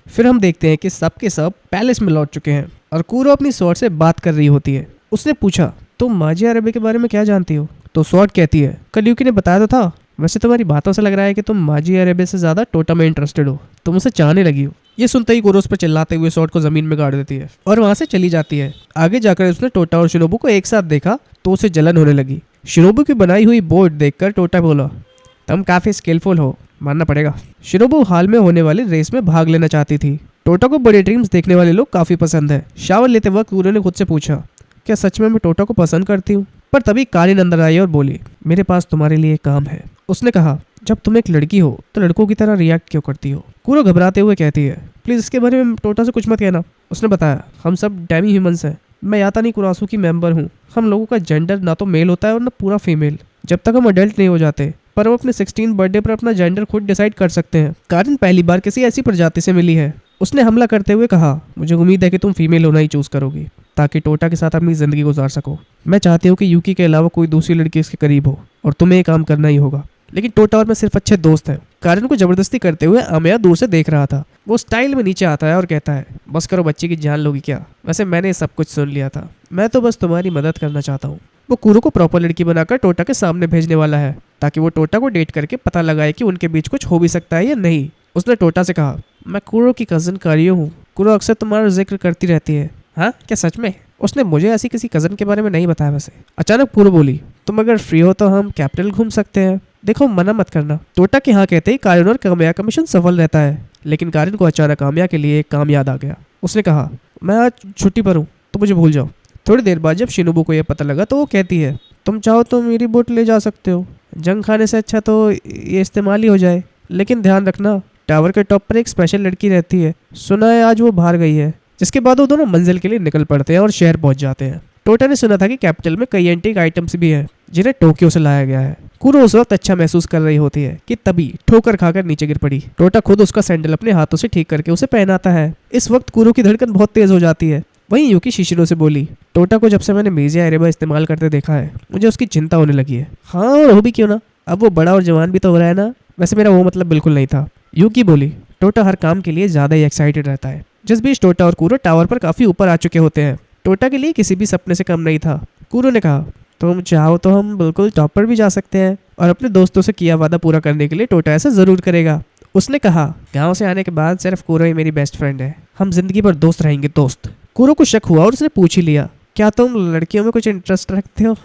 फिर हम देखते हैं कि सब के सब पैलेस में लौट चुके हैं और कूरो अपनी स्वॉर्ड से बात कर रही होती है। उसने पूछा, तुम माजिया एरेबे के बारे में क्या जानती हो? तो स्वॉर्ड कहती है, कल यूकी ने बताया तो था। वैसे तुम्हारी बातों से लग रहा है कि तुम माजिया एरेबे से ज्यादा टोटा में इंटरेस्टेड हो। तुम उसे चाहने लगी हो। ये सुनते ही कूरो उस पर चिल्लाते हुए स्वॉर्ड को जमीन में गाड़ देती है और वहां से चली जाती है। आगे जाकर उसने टोटा और शिनोबु को एक साथ देखा तो उसे जलन होने लगी। शिनोबु की बनाई हुई बोट देखकर टोटा बोला, तुम काफी स्किलफुल हो, मानना पड़ेगा। शिनोबू हाल में होने वाली रेस में भाग लेना चाहती थी। टोटा को बड़े ड्रीम्स देखने वाले लोग काफी पसंद है। शावर लेते वक्त कूरो ने खुद से पूछा, क्या सच में मैं टोटा को पसंद करती हूँ? पर तभी कारिन अंदर आई और बोली, मेरे पास तुम्हारे लिए एक काम है। उसने कहा, जब तुम एक लड़की हो तो लड़कों की तरह रिएक्ट क्यों करती हो? कूरो घबराते हुए कहती है, प्लीज इसके बारे में टोटा से कुछ मत कहना। उसने बताया, हम सब डेमी ह्यूमंस हैं। मैं यातानी कुरासू की मेंबर हूँ। हम लोगों का जेंडर ना तो मेल होता है और ना पूरा फीमेल, जब तक हम अडल्ट नहीं हो जाते। पर वो अपने 16 बर्थडे पर अपना जेंडर खुद डिसाइड कर सकते हैं। कारिन पहली बार किसी ऐसी प्रजाति से मिली है। उसने हमला करते हुए कहा, मुझे उम्मीद है कि तुम फीमेल होना ही चूज करोगी ताकि टोटा के साथ अपनी जिंदगी गुजार सको। मैं चाहती हूँ कि यूकी के अलावा कोई दूसरी लड़की इसके करीब हो और तुम्हें ये काम करना ही होगा। लेकिन टोटा और मैं सिर्फ अच्छे दोस्त हैं। कारिन को जबरदस्ती करते हुए आमिया दूर से देख रहा था। वो स्टाइल में नीचे आता है और कहता है, बस करो, बच्ची की जान लोगी क्या? वैसे मैंने सब कुछ सुन लिया था। मैं तो बस तुम्हारी मदद करना चाहता हूँ। वो कूरो को प्रॉपर लड़की बनाकर टोटा के सामने भेजने वाला है ताकि वो टोटा को डेट करके पता लगाए कि उनके बीच कुछ हो भी सकता है या नहीं। उसने टोटा से कहा, मैं कूरो की कजन कारियो हूँ। कूरो अक्सर तुम्हारा जिक्र करती रहती है। हाँ, क्या सच में? उसने मुझे ऐसी किसी कजन के बारे में नहीं बताया वैसे। अचानक कूरो बोली, तुम अगर फ्री हो तो हम कैपिटल घूम सकते हैं। देखो, मना मत करना। टोटा के हाँ कहते ही कारिन और कामिया का मिशन सफल रहता है। लेकिन कारिन को अचानक कामिया के लिए एक काम याद आ गया। उसने कहा, मैं आज छुट्टी पर हूँ तो मुझे भूल जाओ। थोड़ी देर बाद जब शिनोबू को यह पता लगा तो वो कहती है, तुम चाहो तो मेरी बोट ले जा सकते हो। जंग खाने से अच्छा तो ये इस्तेमाल ही हो जाए। लेकिन ध्यान रखना, टावर के टॉप पर एक स्पेशल लड़की रहती है। सुना है आज वो बाहर गई है। जिसके बाद वो दोनों मंजिल के लिए निकल पड़ते हैं और शहर पहुंच जाते हैं। टोटा ने सुना था कि कैपिटल में कई एंटीक आइटम्स भी हैं जिन्हें टोक्यो से लाया गया है। कूरो उस वक्त अच्छा महसूस कर रही होती है कि तभी ठोकर खाकर नीचे गिर पड़ी। टोटा खुद उसका सैंडल अपने हाथों से ठीक करके उसे पहनाता है। इस वक्त कूरो की धड़कन बहुत तेज हो जाती है। वहीं यूकी शिशिरो से बोली, टोटा को जब से मैंने मेजिया एरेबा इस्तेमाल करते देखा है मुझे उसकी चिंता होने लगी है। हाँ, और हो भी क्यों ना, अब वो बड़ा और जवान भी तो हो रहा है ना। वैसे मेरा वो मतलब बिल्कुल नहीं था। यूकी बोली, टोटा हर काम के लिए ज्यादा ही एक्साइटेड रहता है। जिस बीच टोटा और कूरो टावर पर काफी ऊपर आ चुके होते हैं। टोटा के लिए किसी भी सपने से कम नहीं था। कूरो ने कहा, तुम चाहो तो हम बिल्कुल टॉप पर भी जा सकते हैं और अपने दोस्तों से किया वादा पूरा करने के लिए टोटा ऐसा जरूर करेगा। उसने कहा, गांव से आने के बाद सिर्फ कूरो ही मेरी बेस्ट फ्रेंड है। हम जिंदगी भर दोस्त रहेंगे, दोस्त। कूरो को शक हुआ और उसने पूछ ही लिया, क्या तुम लड़कियों में कुछ इंटरेस्ट रखते हो?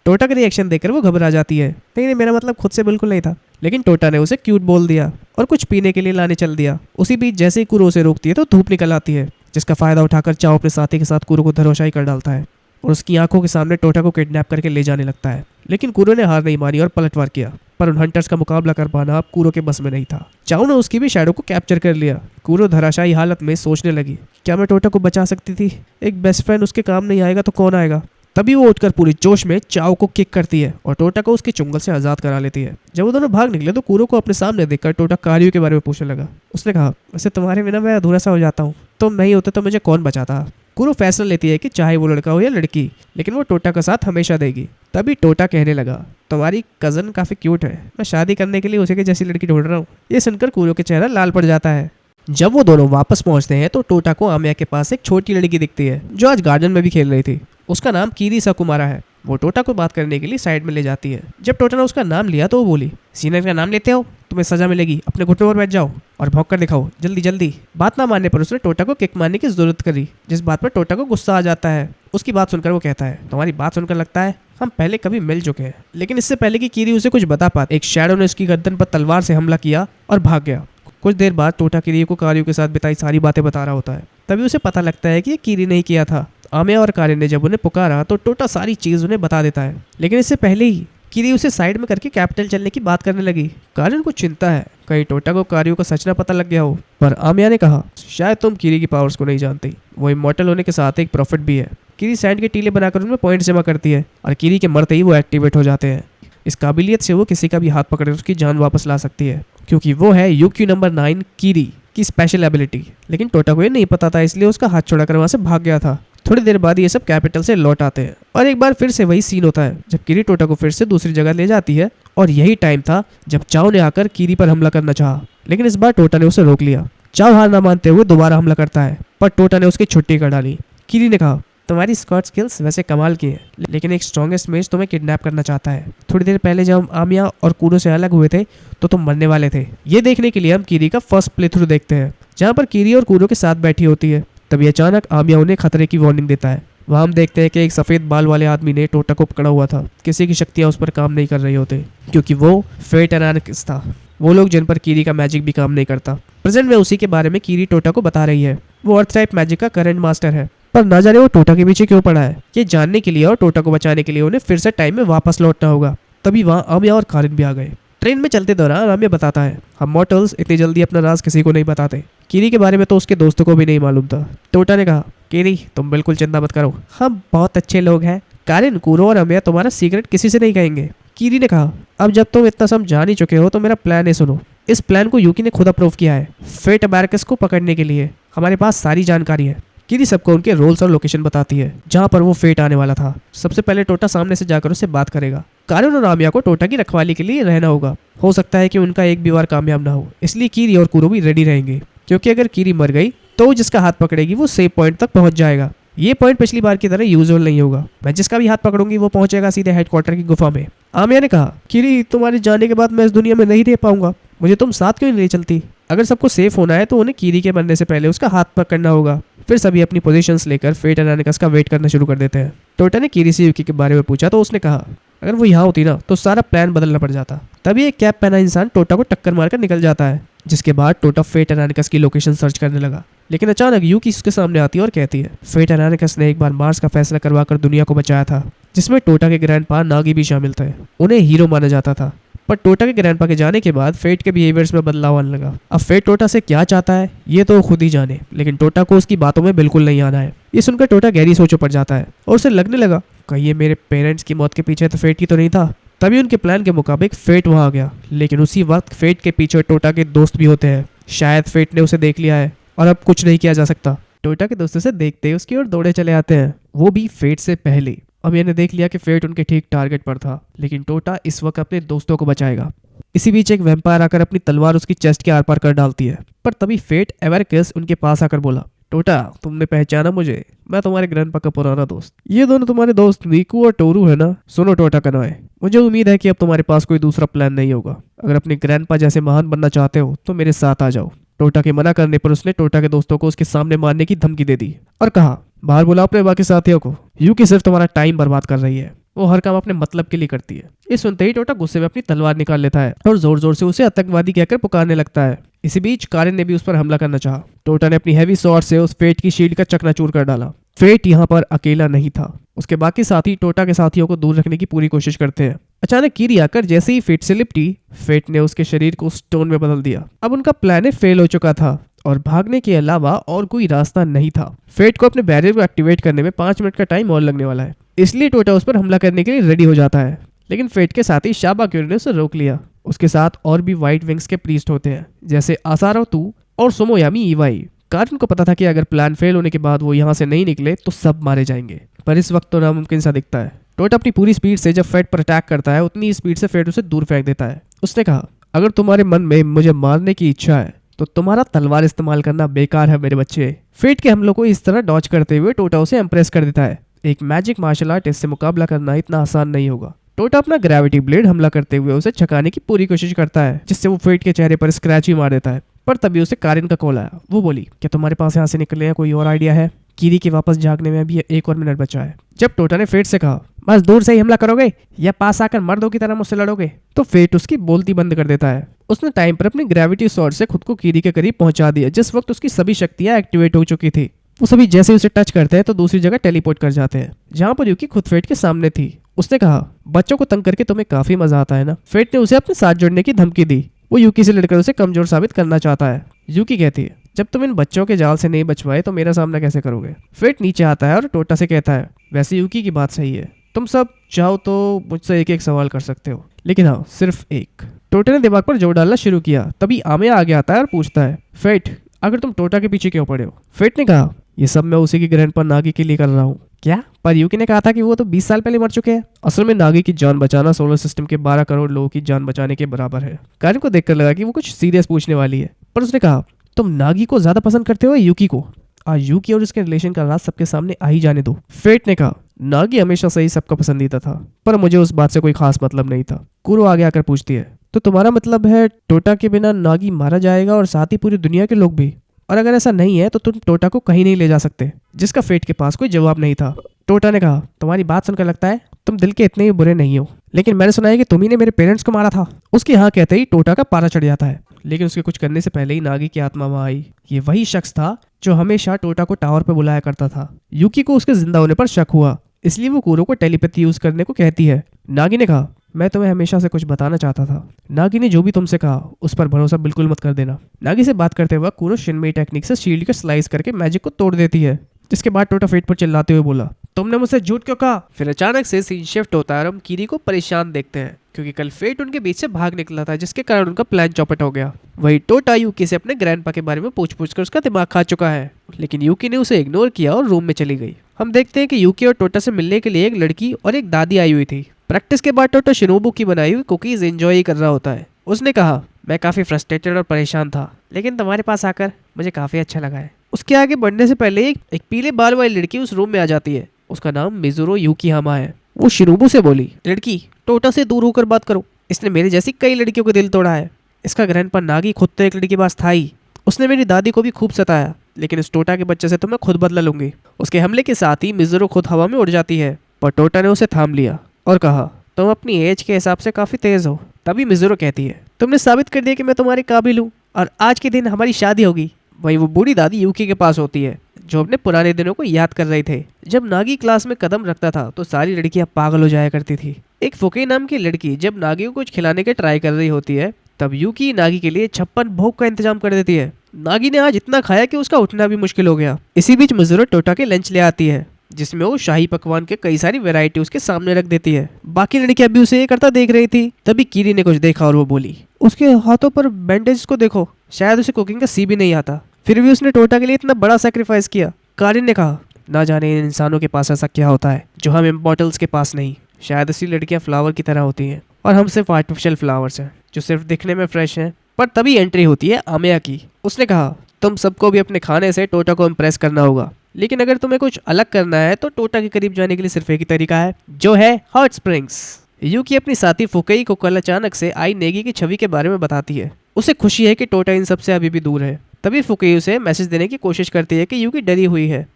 टोटा का रिएक्शन देखकर वो घबरा जाती है। नहीं, मेरा मतलब खुद से बिल्कुल नहीं था। लेकिन टोटा ने उसे क्यूट बोल दिया और कुछ पीने के लिए लाने चल दिया। उसी बीच जैसे ही कूरो उसे रोकती है तो धूप निकल आती है, जिसका फायदा उठाकर चाओ अपने साथी के साथ कूरो को धराशायी कर डालता है और उसकी आंखों के सामने टोटा को किडनैप करके ले जाने लगता है। लेकिन कूरो ने हार नहीं मानी और पलटवार किया, पर उन हंटर्स का मुकाबला कर पाना अब कूरो के बस में नहीं था। चाओ ने उसकी भी शैडो को कैप्चर कर लिया। कूरो धराशायी हालत में सोचने लगी, क्या मैं टोटा को बचा सकती थी? एक बेस्ट फ्रेंड उसके काम नहीं आएगा तो कौन आएगा? तभी वो उठकर पूरे जोश में चाओ को किक करती है और टोटा को उसके चुंगल से आजाद करा लेती है। जब वो दोनों भाग निकले तो कूरो को अपने सामने देखकर टोटा कारियो के बारे में पूछने लगा। उसने कहा, वैसे तुम्हारे बिना मैं अधूरा सा हो जाता हूँ। तुम नहीं होते तो मुझे कौन बचाता? कूरो फैसला लेती है कि चाहे वो लड़का हो या लड़की, लेकिन वो टोटा का साथ हमेशा देगी। तभी टोटा कहने लगा, तुम्हारी कजन काफी क्यूट है। मैं शादी करने के लिए उसी के जैसी लड़की ढूंढ रहा हूँ। ये सुनकर कूरो के चेहरा लाल पड़ जाता है। जब वो दोनों वापस पहुंचते हैं तो टोटा को आमिया के पास एक छोटी लड़की दिखती है जो आज गार्डन में भी खेल रही थी। उसका नाम कीरी साकुमारा है। वो टोटा को बात करने के लिए साइड में ले जाती है। जब टोटा ने उसका नाम लिया तो वो बोली, सीनियर का नाम लेते हो? तुम्हें सजा मिलेगी। अपने घुटनों पर बैठ जाओ और भौंक कर दिखाओ, जल्दी जल्दी। बात ना मानने पर उसने टोटा को किक मारने की जरूरत करी, जिस बात पर टोटा को गुस्सा आ जाता है। उसकी बात सुनकर वो कहता है, तुम्हारी बात सुनकर लगता है हम पहले कभी मिल चुके हैं। लेकिन इससे पहले कि कीरी उसे कुछ बता पाती, एक शैडो ने उसकी गर्दन पर तलवार से हमला किया और भाग गया। कुछ देर बाद टोटा कीरी को कारियो के साथ बिताई सारी बातें बता रहा होता है। तभी उसे पता लगता है कि ये कीरी नहीं किया था। आमिया और कारियो ने जब उन्हें पुकारा तो टोटा सारी चीज उन्हें बता देता है। लेकिन इससे पहले ही कीरी उसे साइड में करके कैपिटल चलने की बात करने लगी। कारियो को चिंता है कहीं टोटा को कारियो का सच ना पता लग गया हो। पर आमिया ने कहा, शायद तुम कीरी की पावर्स को नहीं जानती। वो इमॉर्टल होने के साथ एक प्रॉफिट भी है। कीरी सैंड के टीले बनाकर उनमें पॉइंट जमा करती है और कीरी के मरते ही वो एक्टिवेट हो जाते हैं। इस काबिलियत से वो किसी का भी हाथ पकड़कर उसकी जान वापस ला सकती है, क्योंकि वो है यूक्यू नंबर 9 कीरी की स्पेशल एबिलिटी। लेकिन टोटा को ये नहीं पता था, इसलिए उसका हाथ छोड़ाकर वहां से भाग गया था। थोड़ी देर बाद ये सब कैपिटल से लौट आते हैं और एक बार फिर से वही सीन होता है जब कीरी टोटा को फिर से दूसरी जगह ले जाती है। और यही टाइम था जब चाओ ने आकर कीरी पर हमला करना चाहा, लेकिन इस बार टोटा ने उसे रोक लिया। चाओ हार ना मानते हुए दोबारा हमला करता है, पर टोटा ने उसकी छुट्टी कर डाली। कीरी ने कहा, तुम्हारी स्कॉट स्किल्स वैसे कमाल की है, लेकिन एक स्ट्रॉन्गेस्ट मेज तुम्हें किडनैप करना चाहता है। थोड़ी देर पहले जब हम आमिया और कूरो से अलग हुए थे तो तुम मरने वाले थे। ये देखने के लिए हम कीरी का फर्स्ट प्ले थ्रू देखते हैं, जहाँ पर कीरी और कूरो के साथ बैठी होती है। तभी अचानक आमिया उन्हें खतरे की वार्निंग देता है। वहाँ हम देखते हैं कि एक सफ़ेद बाल वाले आदमी ने टोटा को पकड़ा हुआ था। किसी की शक्तियाँ उस पर काम नहीं कर रही होते क्योंकि वो फेट एनार्किस्ट था, वो लोग जिन पर कीरी का मैजिक भी काम नहीं करता। प्रेजेंट में उसी के बारे में कीरी टोटा को बता रही है। वो अर्थ टाइप मैजिक का करंट मास्टर है, पर ना जाने वो टोटा के पीछे क्यों पड़ा है। ये जानने के लिए और टोटा को बचाने के लिए उन्हें फिर से टाइम में वापस लौटना होगा। तभी वहाँ आमिया और कारिन भी आ गए। ट्रेन में चलते दौरान आमिया बताता है, हम मॉर्टल्स इतनी जल्दी अपना राज किसी को नहीं बताते। कीरी के बारे में तो उसके दोस्तों को भी नहीं मालूम था। टोटा ने कहा, कीरी तुम बिल्कुल चिंता मत करो, हम बहुत अच्छे लोग हैं। कारिन, कूरो और आमिया तुम्हारा सीक्रेट किसी से नहीं कहेंगे। कीरी ने कहा, अब जब तुम इतना सब जान ही चुके हो तो मेरा प्लान है सुनो। इस प्लान को यूकी ने खुद अप्रूव किया है। फेट अमेरिकस को पकड़ने के लिए हमारे पास सारी जानकारी है। कीरी सबको उनके रोल्स और लोकेशन बताती है जहाँ पर वो फेट आने वाला था। सबसे पहले टोटा सामने से जाकर उससे बात करेगा। कारिन और आमिया को टोटा की रखवाली के लिए रहना होगा। हो सकता है कि उनका एक भी वार कामयाब ना हो, इसलिए कीरी और कुरो भी रेडी रहेंगे, क्योंकि अगर कीरी मर गई तो जिसका हाथ पकड़ेगी वो सेफ पॉइंट तक पहुंच जाएगा। ये पॉइंट पिछली बार की तरह यूजुअल नहीं होगा। मैं जिसका भी हाथ पकड़ूंगी वो पहुंचेगा सीधे हेडक्वार्टर की गुफा में। आमिया ने कहा, कीरी तुम्हारे जाने के बाद मैं इस दुनिया में नहीं रह पाऊंगा, मुझे तुम साथ क्यों नहीं चलती। अगर सबको सेफ होना है तो उन्हें कीरी के मरने से पहले उसका हाथ पकड़ना होगा। फिर सभी अपनी पोजीशंस लेकर फेट एनार्किस का वेट करना शुरू कर देते हैं। टोटा ने कीरी से यूकी के बारे में पूछा तो उसने कहा, अगर वो यहाँ होती ना तो सारा प्लान बदलना पड़ जाता। तभी एक कैप पहना इंसान टोटा को टक्कर मारकर निकल जाता है, जिसके बाद टोटा फेट एनार्किस की लोकेशन सर्च करने लगा। लेकिन अचानक यूकी उसके सामने आती है और कहती है, फेट एनार्किस ने एक बार मार्स का फैसला करवाकर दुनिया को बचाया था, जिसमें टोटा के ग्रैंडपा नागी भी शामिल थे। उन्हें हीरो माना जाता था, पर टोटा के ग्रैंडपा के जाने के बाद फेट के बिहेवियर्स में बदलाव आने लगा। अब फेट टोटा से क्या चाहता है ये तो खुद ही जाने, लेकिन टोटा को उसकी बातों में बिल्कुल नहीं आना है। ये सुनकर टोटा गहरी सोचों पड़ जाता है और उसे लगने लगा, कहीं ये मेरे पेरेंट्स की मौत के पीछे तो फेट ही तो नहीं था। तभी उनके प्लान के मुताबिक फेट वहां आ गया, लेकिन उसी वक्त फेट के पीछे टोटा के दोस्त भी होते हैं। शायद फेट ने उसे देख लिया है और अब कुछ नहीं किया जा सकता। टोटा के दोस्तों से देखते ही उसकी ओर दौड़े चले आते हैं, वो भी फेट से पहले। अब मैंने देख लिया कि फेट उनके ठीक टारगेट पर था, लेकिन टोटा इस वक्त अपने दोस्तों को बचाएगा। इसी बीच एक वैम्पायर आकर अपनी तलवार उसकी चेस्ट के आर पार कर डालती है, पर तभी फेट एवेरिकस उनके पास आकर बोला, टोटा तुमने पहचाना मुझे, मैं तुम्हारे ग्रैंडपा का पुराना दोस्त। ये दोनों तुम्हारे दोस्त नीकू और टोरू है ना। सुनो टोटा कनॉय, मुझे उम्मीद है कि अब तुम्हारे पास कोई दूसरा प्लान नहीं होगा। अगर अपने ग्रैंडपा जैसे महान बनना चाहते हो तो मेरे साथ आ जाओ। टोटा के मना करने पर उसने टोटा के दोस्तों को उसके सामने मारने की धमकी दे दी और कहा, बाहर बुलाओ अपने बाकी साथियों को, यूकी सिर्फ तुम्हारा टाइम बर्बाद कर रही है, वो हर काम अपने मतलब के लिए करती है। ये सुनते ही टोटा गुस्से में अपनी तलवार निकाल लेता है और जोर जोर से उसे आतंकवादी कहकर पुकारने लगता है। इसी बीच कारिन ने भी उस पर हमला करना चाहा। टोटा ने अपनी हैवी स्वॉर्ड से उस फेट की शील्ड का चकनाचूर कर डाला। फेट यहाँ पर अकेला नहीं था, उसके बाकी साथी टोटा के साथियों को दूर रखने की पूरी कोशिश करते हैं। अचानक कीरी आकर जैसे ही फेट से लिपटी, फेट ने उसके शरीर को स्टोन में बदल दिया। अब उनका प्लान फेल हो चुका था और भागने के अलावा और कोई रास्ता नहीं था। फेट को अपने बैरियर को एक्टिवेट करने में 5 मिनट का टाइम और लगने वाला है, इसलिए टोटा उस पर हमला करने के लिए रेडी हो जाता है। लेकिन फेट के साथी शाबा क्यूरी ने उसे रोक लिया। उसके साथ और भी व्हाइट विंग्स के प्रीस्ट होते हैं, जैसे आसारो तू और सोमोयामी इवाई। कारिन को पता था कि अगर प्लान फेल होने के बाद वो यहाँ से नहीं निकले तो सब मारे जाएंगे, पर इस वक्त तो नामुमकिन सा दिखता है। टोटा अपनी पूरी स्पीड से जब फेट पर अटैक करता है उतनी स्पीड से फेट उसे दूर फेंक देता है। उसने कहा, अगर तुम्हारे मन में मुझे मारने की इच्छा है तो तुम्हारा तलवार इस्तेमाल करना बेकार है मेरे बच्चे। फेट के हमलों को इस तरह डॉज करते हुए टोटा उसे इंप्रेस कर देता है। एक मैजिक मार्शल आर्टिस्ट से मुकाबला करना इतना आसान नहीं होगा। टोटा अपना ग्रेविटी ब्लेड हमला करते हुए उसे छकाने की पूरी कोशिश करता है, जिससे वो फेट के चेहरे पर स्क्रैच ही मार देता है। पर तभी उसे कारिन का कॉल आया। वो बोली, क्या तुम्हारे पास यहाँ से निकलने का कोई और आइडिया है? कीरी के वापस जागने में भी 1 और मिनट बचा है। जब टोटा ने फेट से कहा, बस दूर से ही हमला करोगे या पास आकर मर्दों की तरह मुझसे लड़ोगे, तो फेट उसकी बोलती बंद कर देता है। उसने टाइम पर अपनी ग्रेविटी स्वॉर्ड से खुद को कीरी के करीब पहुंचा दिया। जिस वक्त उसकी सभी शक्तियां एक्टिवेट हो चुकी थी, वो सभी जैसे उसे टच करते हैं तो दूसरी जगह टेलीपोर्ट कर जाते हैं, जहां पर यूकी खुद फेट के सामने थी। उसने कहा, बच्चों को तंग करके तुम्हें काफी मजा आता है ना। फेट ने उसे अपने साथ जोड़ने की धमकी दी। वो यूकी से लड़कर उसे कमजोर साबित करना चाहता है। यूकी कहती है, जब तुम इन बच्चों के जाल से नहीं बच पाए तो मेरा सामना कैसे करोगे? फेट नीचे आता है और टोटा से कहता है, वैसे यूकी की बात सही है, तुम सब चाहो तो मुझसे एक एक सवाल कर सकते हो, लेकिन हाँ सिर्फ एक। टोटा ने दिमाग पर जोर डालना शुरू किया। तभी आमिया आगे आता है और पूछता है, फेट अगर तुम टोटा के पीछे क्यों पड़े हो? फेट ने कहा, ये सब मैं उसी की ग्रैंडपा नागी के लिए कर रहा हूँ। क्या? पर यूकी ने कहा था कि वो तो 20 साल पहले मर चुके हैं। असल में नागी की जान बचाना सोलर सिस्टम के 12 करोड़ लोगों की जान बचाने के बराबर है। कारिन को देखकर लगा कि वो कुछ सीरियस पूछने वाली है, पर उसने कहा, तुम नागी को ज्यादा पसंद करते हो या यूकी को? आज यूकी और उसके रिलेशन का राज सबके सामने आ ही जाने दो। फेट ने कहा, नागी हमेशा से ही सबका पसंदीदा था, पर मुझे उस बात से कोई खास मतलब नहीं था। कुरो आगे आकर पूछती है, तो तुम्हारा मतलब है टोटा के बिना नागी मारा जाएगा और साथ ही पूरी दुनिया के लोग भी? और अगर ऐसा नहीं है तो तुम टोटा को कहीं नहीं ले जा सकते? जिसका फेट के पास कोई जवाब नहीं था। टोटा ने कहा, तुम्हारी बात सुनकर लगता है तुम दिल के इतने ही बुरे नहीं हो, लेकिन मैंने सुना है कि तुम ही ने मेरे पेरेंट्स को मारा था। उसके यहाँ कहते ही टोटा का पारा चढ़ जाता है, लेकिन उसके कुछ करने से पहले ही नागी की आत्मा वहां आई। ये वही शख्स था जो हमेशा टोटा को टावर पर बुलाया करता था। यूकी को उसके जिंदा होने पर शक हुआ, इसलिए वो कूरो को टेलीपैथी यूज करने को कहती है। नागी ने कहा, मैं तुम्हें हमेशा से कुछ बताना चाहता था। नागी ने जो भी तुमसे कहा उस पर भरोसा बिल्कुल मत कर देना। नागी से बात करते वक्त कूरो शिनमेई टेक्निक से शील्ड को स्लाइस करके मैजिक को तोड़ देती है, जिसके बाद टोटा फेट पर चिल्लाते हुए बोला, तुमने मुझसे झूठ क्यों कहा। फिर अचानक से सीन शिफ्ट होता है और हम कीरी को परेशान देखते हैं, क्योंकि कल फेट उनके बीच से भाग निकला था, जिसके कारण उनका प्लान चौपट हो गया। वही टोटा यूकी से अपने ग्रैंडपा के बारे में पूछ कर उसका दिमाग खा चुका है, लेकिन यूकी ने उसे इग्नोर किया और रूम में चली गई। हम देखते हैं कि यूकी और टोटा से मिलने के लिए एक लड़की और एक दादी आई हुई थी। प्रैक्टिस के बाद टोटा शिनोबू की बनाई हुई कुकीज एंजॉय कर रहा होता है। उसने कहा, मैं काफी फ्रस्ट्रेटेड और परेशान था, लेकिन तुम्हारे पास आकर मुझे काफी अच्छा लगा है। उसके आगे बढ़ने से पहले एक पीले बाल वाली लड़की उस रूम में आ जाती है। उसका नाम मिजुरो यूकीहामा है। वो शिनोबू से बोली, लड़की टोटा से दूर होकर बात करो, इसने मेरे जैसी कई लड़कियों को दिल तोड़ा है। इसका ग्रैंडपा नागी खुद तो एक लड़की के पास था ही, उसने मेरी दादी को भी खूब सताया, लेकिन इस टोटा के बच्चे से तो मैं खुद बदला लूंगी। उसके हमले के साथ ही मिजुरो खुद हवा में उड़ जाती है, पर टोटा ने उसे थाम लिया और कहा, तुम अपनी एज के हिसाब से काफी तेज हो। तभी मिजुरो कहती है, तुमने साबित कर दिया कि मैं तुम्हारे काबिल हूँ और आज के दिन हमारी शादी होगी। वहीं वो बूढ़ी दादी यूकी के पास होती है, जो अपने पुराने दिनों को याद कर रहे थे। जब नागी क्लास में कदम रखता था तो सारी लड़कियां पागल हो जाया करती थी। एक फुके नाम की लड़की जब नागी को कुछ खिलाने के ट्राई कर रही होती है, तब यूकी नागी के लिए 56 भोग का इंतजाम कर देती है। नागी ने आज इतना खाया कि उसका उठना भी मुश्किल हो गया। इसी बीच मिजुरो टोटा के लंच ले आती है, जिसमें वो शाही पकवान के कई सारी वैरायटी उसके सामने रख देती है। बाकी लड़कियां भी उसे ये करता देख रही थी। तभी कीरी ने कुछ देखा और वो बोली, उसके हाथों पर बैंडेज को देखो, शायद उसे कुकिंग का सी भी नहीं आता, फिर भी उसने टोटा के लिए इतना बड़ा सैक्रिफाइस किया। कारिन ने कहा, ना जाने इन इंसानों के पास ऐसा क्या होता है जो हम इम्पोर्टल्स के पास नहीं। शायद ऐसी लड़कियां फ्लावर की तरह होती हैं और हम सिर्फ आर्टिफिशियल फ्लावर्स हैं जो सिर्फ दिखने में फ्रेश हैं। पर तभी एंट्री होती है आमिया की। उसने कहा, तुम सबको भी अपने खाने से टोटा को इम्प्रेस करना होगा, लेकिन अगर तुम्हें कुछ अलग करना है तो टोटा के करीब जाने के लिए सिर्फ एक ही तरीका है, जो है हॉट स्प्रिंग्स। यूकी अपनी साथी फुकई को कल अचानक से आई नेगी की छवि के बारे में बताती है। उसे खुशी है कि टोटा इन सबसे अभी भी दूर है। तभी फुकई उसे मैसेज देने की कोशिश करती है कि यूकी डरी हुई है।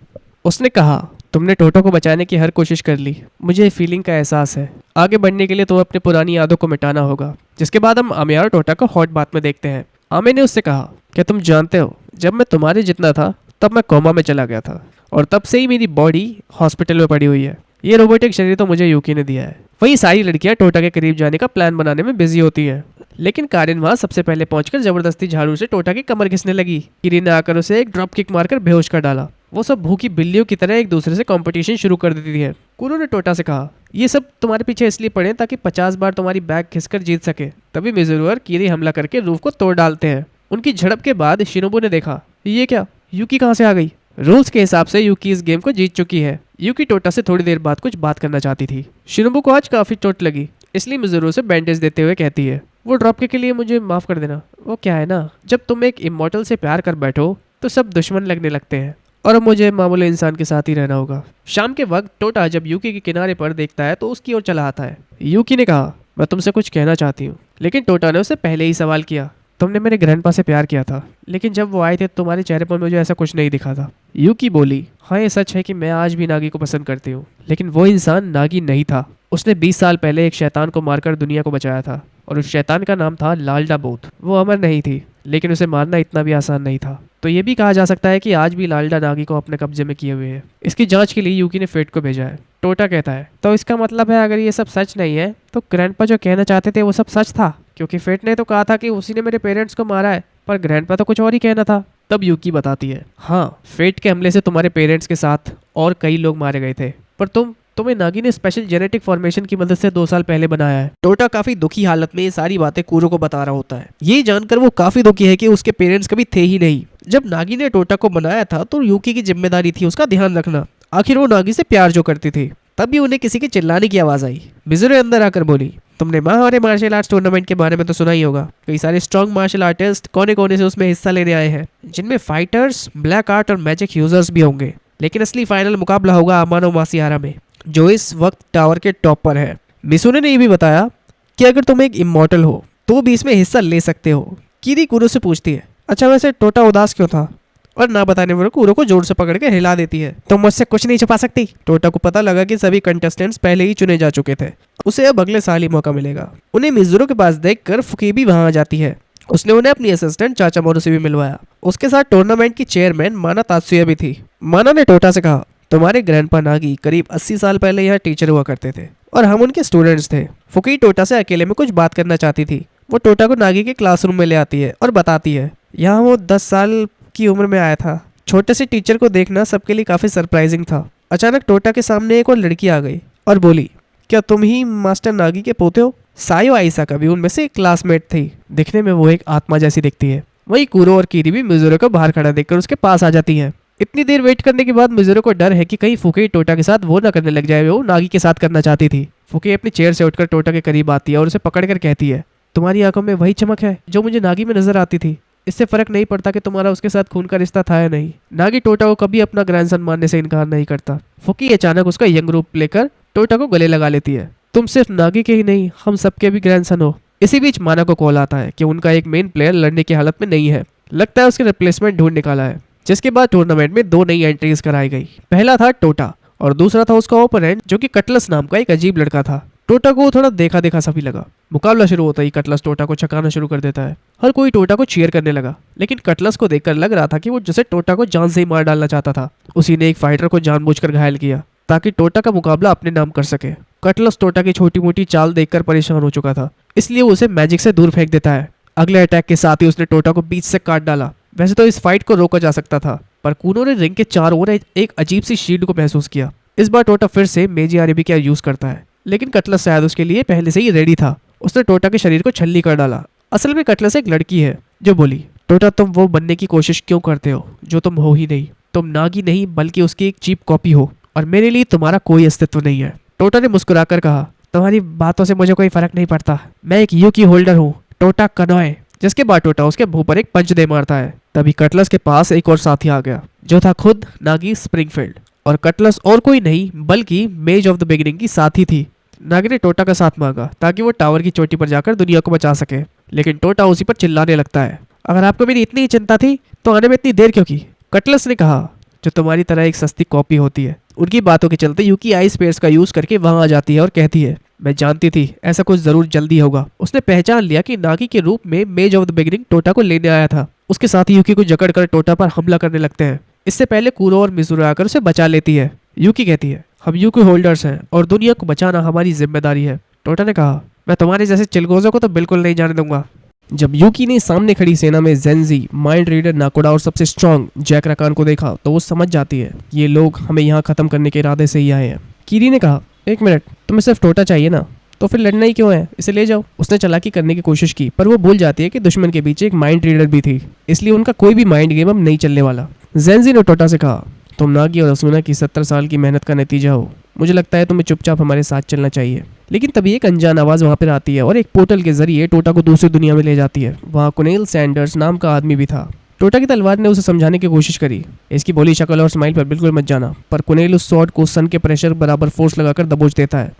उसने कहा, तुमने टोटा को बचाने की हर कोशिश कर ली, मुझे फीलिंग का एहसास है। आगे बढ़ने के लिए तुम्हें अपनी पुरानी यादों को मिटाना होगा। जिसके बाद हम आमिया और टोटा को हॉट बात में देखते हैं। आमिया ने उससे कहा, क्या तुम जानते हो, जब मैं तुम्हारे जितना था तब मैं कोमा में चला गया था और तब से ही मेरी बॉडी हॉस्पिटल में पड़ी हुई है। ये रोबोटिक शरीर तो मुझे यूकी ने दिया है। वही सारी लड़कियां टोटा के करीब जाने का प्लान बनाने में बिजी होती हैं, लेकिन कारिन वहां सबसे पहले पहुंचकर जबरदस्ती झाड़ू से टोटा की कमर घिसने लगी। किरी ने आकर उसे एक ड्रॉप किक मारकर बेहोश कर डाला। वो सब भूखी बिल्लियों की तरह एक दूसरे से कंपटीशन शुरू कर देती है। कुरो ने टोटा से कहा, ये सब तुम्हारे पीछे इसलिए पड़े ताकि 50 बार तुम्हारी बैग घिसकर जीत सके। तभी मिजुरो और कीरी हमला करके रूफ को तोड़ डालते हैं। उनकी झड़प के बाद शिनोबू ने देखा, ये क्या, यूकी कहाँ से आ गई। रूल्स के हिसाब से यूकी इस गेम को जीत चुकी है। यूकी टोटा से थोड़ी देर बाद कुछ बात करना चाहती थी। शिनोबू को आज काफी चोट लगी, इसलिए मिजुरो से बैंडेज देते हुए कहती है, वो ड्रॉप के लिए मुझे माफ कर देना। वो क्या है ना, जब तुम एक इमॉर्टल से प्यार कर बैठो तो सब दुश्मन लगने लगते हैं और अब मुझे मामूली इंसान के साथ ही रहना होगा। शाम के वक्त टोटा जब यूकी के किनारे पर देखता है तो उसकी ओर चला आता है। यूकी ने कहा, मैं तुमसे कुछ कहना चाहती हूँ, लेकिन टोटा ने उसे पहले ही सवाल किया, तुमने मेरे ग्रैंडपा से प्यार किया था, लेकिन जब वो आए थे तुम्हारे चेहरे पर मुझे ऐसा कुछ नहीं दिखा था। यूकी बोली, हाँ ये सच है कि मैं आज भी नागी को पसंद करती हूँ, लेकिन वो इंसान नागी नहीं था। उसने 20 साल पहले एक शैतान को मारकर दुनिया को बचाया था और उस शैतान का नाम था लालडा बोथ। वो अमर नहीं थी, लेकिन उसे मारना इतना भी आसान नहीं था। तो ये भी कहा जा सकता है कि आज भी लालडा नागी को अपने कब्जे में किए हुए है। इसकी जांच के लिए यूकी ने फेट को भेजा है। टोटा कहता है, तो इसका मतलब है अगर ये सब सच नहीं है तो ग्रैंडपा जो कहना चाहते थे वो सब सच था, क्योंकि फेट ने तो कहा था कि उसी ने मेरे पेरेंट्स को मारा है, पर ग्रैंडपा तो कुछ और ही कहना था। तब यूकी बताती है, हाँ फेट के हमले से तुम्हारे पेरेंट्स के साथ और कई लोग मारे गए थे, पर तुम्हें नागी ने स्पेशल जेनेटिक फॉर्मेशन की मदद से 2 साल पहले बनाया है। टोटा काफी दुखी हालत में ये सारी बातें कूरो को बता रहा होता है। ये जानकर वो काफी दुखी है कि उसके पेरेंट्स कभी थे ही नहीं। जब नागी ने टोटा को बनाया था तो यूकी की जिम्मेदारी थी उसका ध्यान रखना। आखिर वो नागी से प्यार जो करती थी। तभी उन्हें किसी के चिल्लाने की आवाज आई। मिजुरो अंदर आकर बोली, तुमने महारे मार्शल आर्ट्स टूर्नामेंट के बारे में तो सुना ही होगा। कई सारे स्ट्रॉन्ग मार्शल आर्टिस्ट कोने कोने से उसमें हिस्सा लेने आए हैं, जिनमें फाइटर्स, ब्लैक आर्ट और मैजिक यूजर्स भी होंगे। लेकिन असली फाइनल मुकाबला होगा अमानो मासियारा में, जो इस वक्त टावर के टॉप पर है। मिसुने ने यह भी बताया कि अगर तुम एक इमॉर्टल हो तो भी इसमें हिस्सा ले सकते हो। कीरी कुरो से पूछती है, अच्छा वैसे टोटा उदास क्यों था। और ना बताने वाले कूरो को जोर से पकड़ के हिला देती है। तुम मुझसे कुछ नहीं छुपा सकती। टोटा को पता लगा कि सभी कंटेस्टेंट्स पहले ही चुने जा चुके थे, उसे अब अगले साल ही मौका मिलेगा। उन्हें मिज़ुरो के पास देखकर फुकी भी वहां आ जाती है। उसने उन्हें अपनी असिस्टेंट चाचा मोरू से भी मिलवाया। उसके साथ टूर्नामेंट की चेयरमैन माना तात्सुया भी थी। माना ने टोटा से कहा, तुम्हारे ग्रैंडपा नागी करीब 80 साल पहले यहाँ टीचर हुआ करते थे और हम उनके स्टूडेंट्स थे। फुकी टोटा से अकेले में कुछ बात करना चाहती थी। वो टोटा को नागी के क्लासरूम में ले आती है और बताती है, यहाँ वो 10 साल की उम्र में आया था। छोटे से टीचर को देखना सबके लिए काफी सरप्राइजिंग था। अचानक टोटा के सामने एक और लड़की आ गई और बोली, क्या तुम ही मास्टर नागी के पोते हो? सायो आइसा का भी उनमें से एक क्लासमेट थी। दिखने में वो एक आत्मा जैसी दिखती है। वही कूरो और कीरी भी मिज़ुरो को बाहर खड़ा देखकर उसके पास आ जाती है। इतनी देर वेट करने के बाद मिज़ुरो को डर है कि कहीं फुकी टोटा के साथ वो ना करने लग जाए वो नागी के साथ करना चाहती थी। फुकी अपनी चेयर से उठकर टोटा के करीब आती है और उसे पकड़कर कहती है, तुम्हारी आंखों में वही चमक है जो मुझे नागी में नजर आती थी। इससे फर्क नहीं पड़ता कि तुम्हारा उसके साथ खून का रिश्ता था या नहीं। नागी टोटा को कभी अपना ग्रैंडसन मानने से इनकार नहीं करता। फुकी अचानक उसका यंग रूप लेकर टोटा को गले लगा लेती है। तुम सिर्फ नागी के ही नहीं, हम सबके भी ग्रैंडसन हो। इसी बीच माना को कॉल आता है कि उनका एक मेन प्लेयर लड़ने की हालत में नहीं है। लगता है उसके रिप्लेसमेंट ढूंढ निकाला है। जिसके बाद टूर्नामेंट में 2 नई एंट्रीज कराई गई। पहला था टोटा और दूसरा था उसका ओपोनेंट जो कि कटलस नाम का एक अजीब लड़का था। टोटा को थोड़ा देखा देखा सा भी लगा। मुकाबला शुरू होता ही कटलस टोटा को छकाना शुरू कर देता है। हर कोई टोटा को चीयर करने लगा, लेकिन कटलस को देखकर लग रहा था कि वो जैसे टोटा को जान से ही मार डालना चाहता था। उसी ने एक फाइटर को जानबूझकर घायल किया ताकि टोटा का मुकाबला अपने नाम कर सके। कटलस टोटा की छोटी मोटी चाल देखकर परेशान हो चुका था, इसलिए वो उसे मैजिक से दूर फेंक देता है। अगले अटैक के साथ ही उसने टोटा को बीच से काट डाला। वैसे तो इस फाइट को रोका जा सकता था, पर कूनो ने रिंग के चारों ओर एक अजीब सी शील्ड को महसूस किया। इस बार टोटा फिर से मेजी आरबी का यूज करता है, लेकिन कटलस शायद उसके लिए पहले से ही रेडी था। उसने टोटा के शरीर को छल्ली कर डाला। असल में कटलस एक लड़की है जो बोली, टोटा तुम वो बनने की कोशिश क्यों करते हो जो तुम हो ही नहीं। तुम नागी नहीं बल्कि उसकी एक चीप कॉपी हो और मेरे लिए तुम्हारा कोई अस्तित्व नहीं है। टोटा ने मुस्कुराकर कहा, तुम्हारी बातों से मुझे कोई फर्क नहीं पड़ता। मैं एक यूकी होल्डर हूँ, टोटा कनोए। जिसके बाद टोटा उसके मुंह पर एक पंच दे मारता है। तभी कटलस के पास एक और साथी आ गया जो था खुद नागी स्प्रिंगफील्ड। और कटलस और कोई नहीं बल्कि मेज ऑफ द बिगिनिंग की साथी थी। नागी ने टोटा का साथ मांगा ताकि वो टावर की चोटी पर जाकर दुनिया को बचा सके, लेकिन टोटा उसी पर चिल्लाने लगता है, अगर आपको मेरी इतनी ही चिंता थी तो आने में इतनी देर क्यों की? कटलस ने कहा, जो तुम्हारी तरह एक सस्ती कॉपी होती है। उनकी बातों के चलते यूकी आई स्पेयर्स का यूज करके वहां आ जाती है और कहती है, मैं जानती थी ऐसा कुछ जरूर जल्दी होगा। उसने पहचान लिया कि नागी के रूप में मेज ऑफ द बिगिनिंग टोटा को लेने आया था। उसके साथ ही यूकी को जकड़कर टोटा पर हमला करने लगते हैं। इससे पहले कूरो और मिज़ुरो आकर उसे बचा लेती है। यूकी कहती है, हम यूकी होल्डर्स हैं और दुनिया को बचाना हमारी जिम्मेदारी है। टोटा ने कहा, मैं तुम्हारे जैसे चिलगोजों को तो बिल्कुल नहीं जाने दूंगा। जब यूकी ने सामने खड़ी सेना में जेंजी, माइंड रीडर नाकोडा और सबसे स्ट्रांग जैक रकान को देखा तो वो समझ जाती है ये लोग हमें यहाँ खत्म करने के इरादे से ही आए हैं। कीरी ने कहा, एक मिनट, तुम्हें सिर्फ टोटा चाहिए ना, तो फिर लड़ना ही क्यों है, इसे ले जाओ। उसने चालाकी करने की कोशिश की पर वो भूल जाती है कि दुश्मन के पीछे एक माइंड रीडर भी थी, इसलिए उनका कोई भी माइंड गेम अब नहीं चलने वाला। जेंजी ने टोटा से कहा, तुम नागी और असुना की 70 साल की मेहनत का नतीजा हो। मुझे लगता है तुम्हें चुपचाप हमारे साथ चलना चाहिए। लेकिन तभी एक अनजान आवाज वहां पर आती है और एक पोर्टल के जरिए टोटा को दूसरी दुनिया में ले जाती है। वहां कुनेल सैंडर्स नाम का आदमी भी था। टोटा की तलवार ने उसे समझाने की कोशिश करी, इसकी भोली शक्ल और स्माइल पर बिल्कुल मत जाना, पर कुनेल उस स्वॉर्ड को सन के प्रेशर बराबर फोर्स लगाकर दबोच देता है,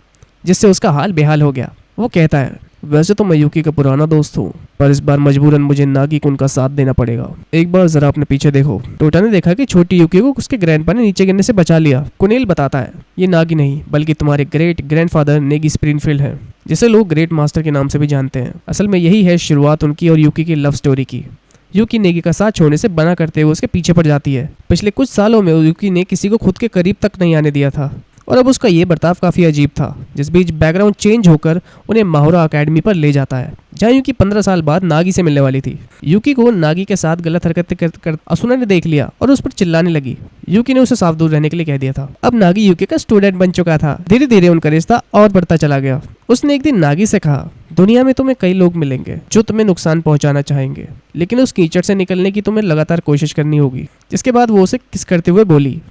जिससे उसका हाल बेहाल हो गया। वो कहता है, वैसे तो मैं यूकी का पुराना दोस्त हूँ, पर इस बार मजबूरन मुझे नागी को उनका साथ देना पड़ेगा। एक बार जरा अपने पीछे देखो। टोटा ने देखा कि छोटी यूकी को उसके ग्रैंडपा ने नीचे गिरने से बचा लिया। कुनेल बताता है, ये नागी नहीं बल्कि तुम्हारे ग्रेट ग्रैंडफादर नेगी स्प्रिंगफील्ड है, जिसे लोग ग्रेट मास्टर के नाम से भी जानते हैं। असल में यही है शुरुआत उनकी और यूकी की लव स्टोरी की। यूकी नेगी का साथ छोड़ने से बना करते हुए उसके पीछे पड़ जाती है। पिछले कुछ सालों में यूकी ने किसी को खुद के करीब तक नहीं आने दिया था और अब उसका ये बर्ताव काफी अजीब था। जिस बीच बैकग्राउंड चेंज होकर उन्हें माहुरा अकेडमी पर ले जाता है, जहाँ यूकी 15 साल बाद नागी से मिलने वाली थी। यूकी को नागी के साथ गलत हरकतें कर असुना ने देख लिया और उस पर चिल्लाने लगी। यूकी ने उसे साफ दूर रहने के लिए कह दिया था। अब नागी यूकी का स्टूडेंट बन चुका था। धीरे धीरे उनका रिश्ता और बढ़ता चला गया। उसने एक दिन नागी से कहा, दुनिया में तुम्हें कई लोग मिलेंगे जो तुम्हें नुकसान पहुंचाना चाहेंगे, लेकिन उस कीचड़ से निकलने की तुम्हें लगातार कोशिश करनी होगी। जिसके बाद वो उसे किस करते हुए बोली,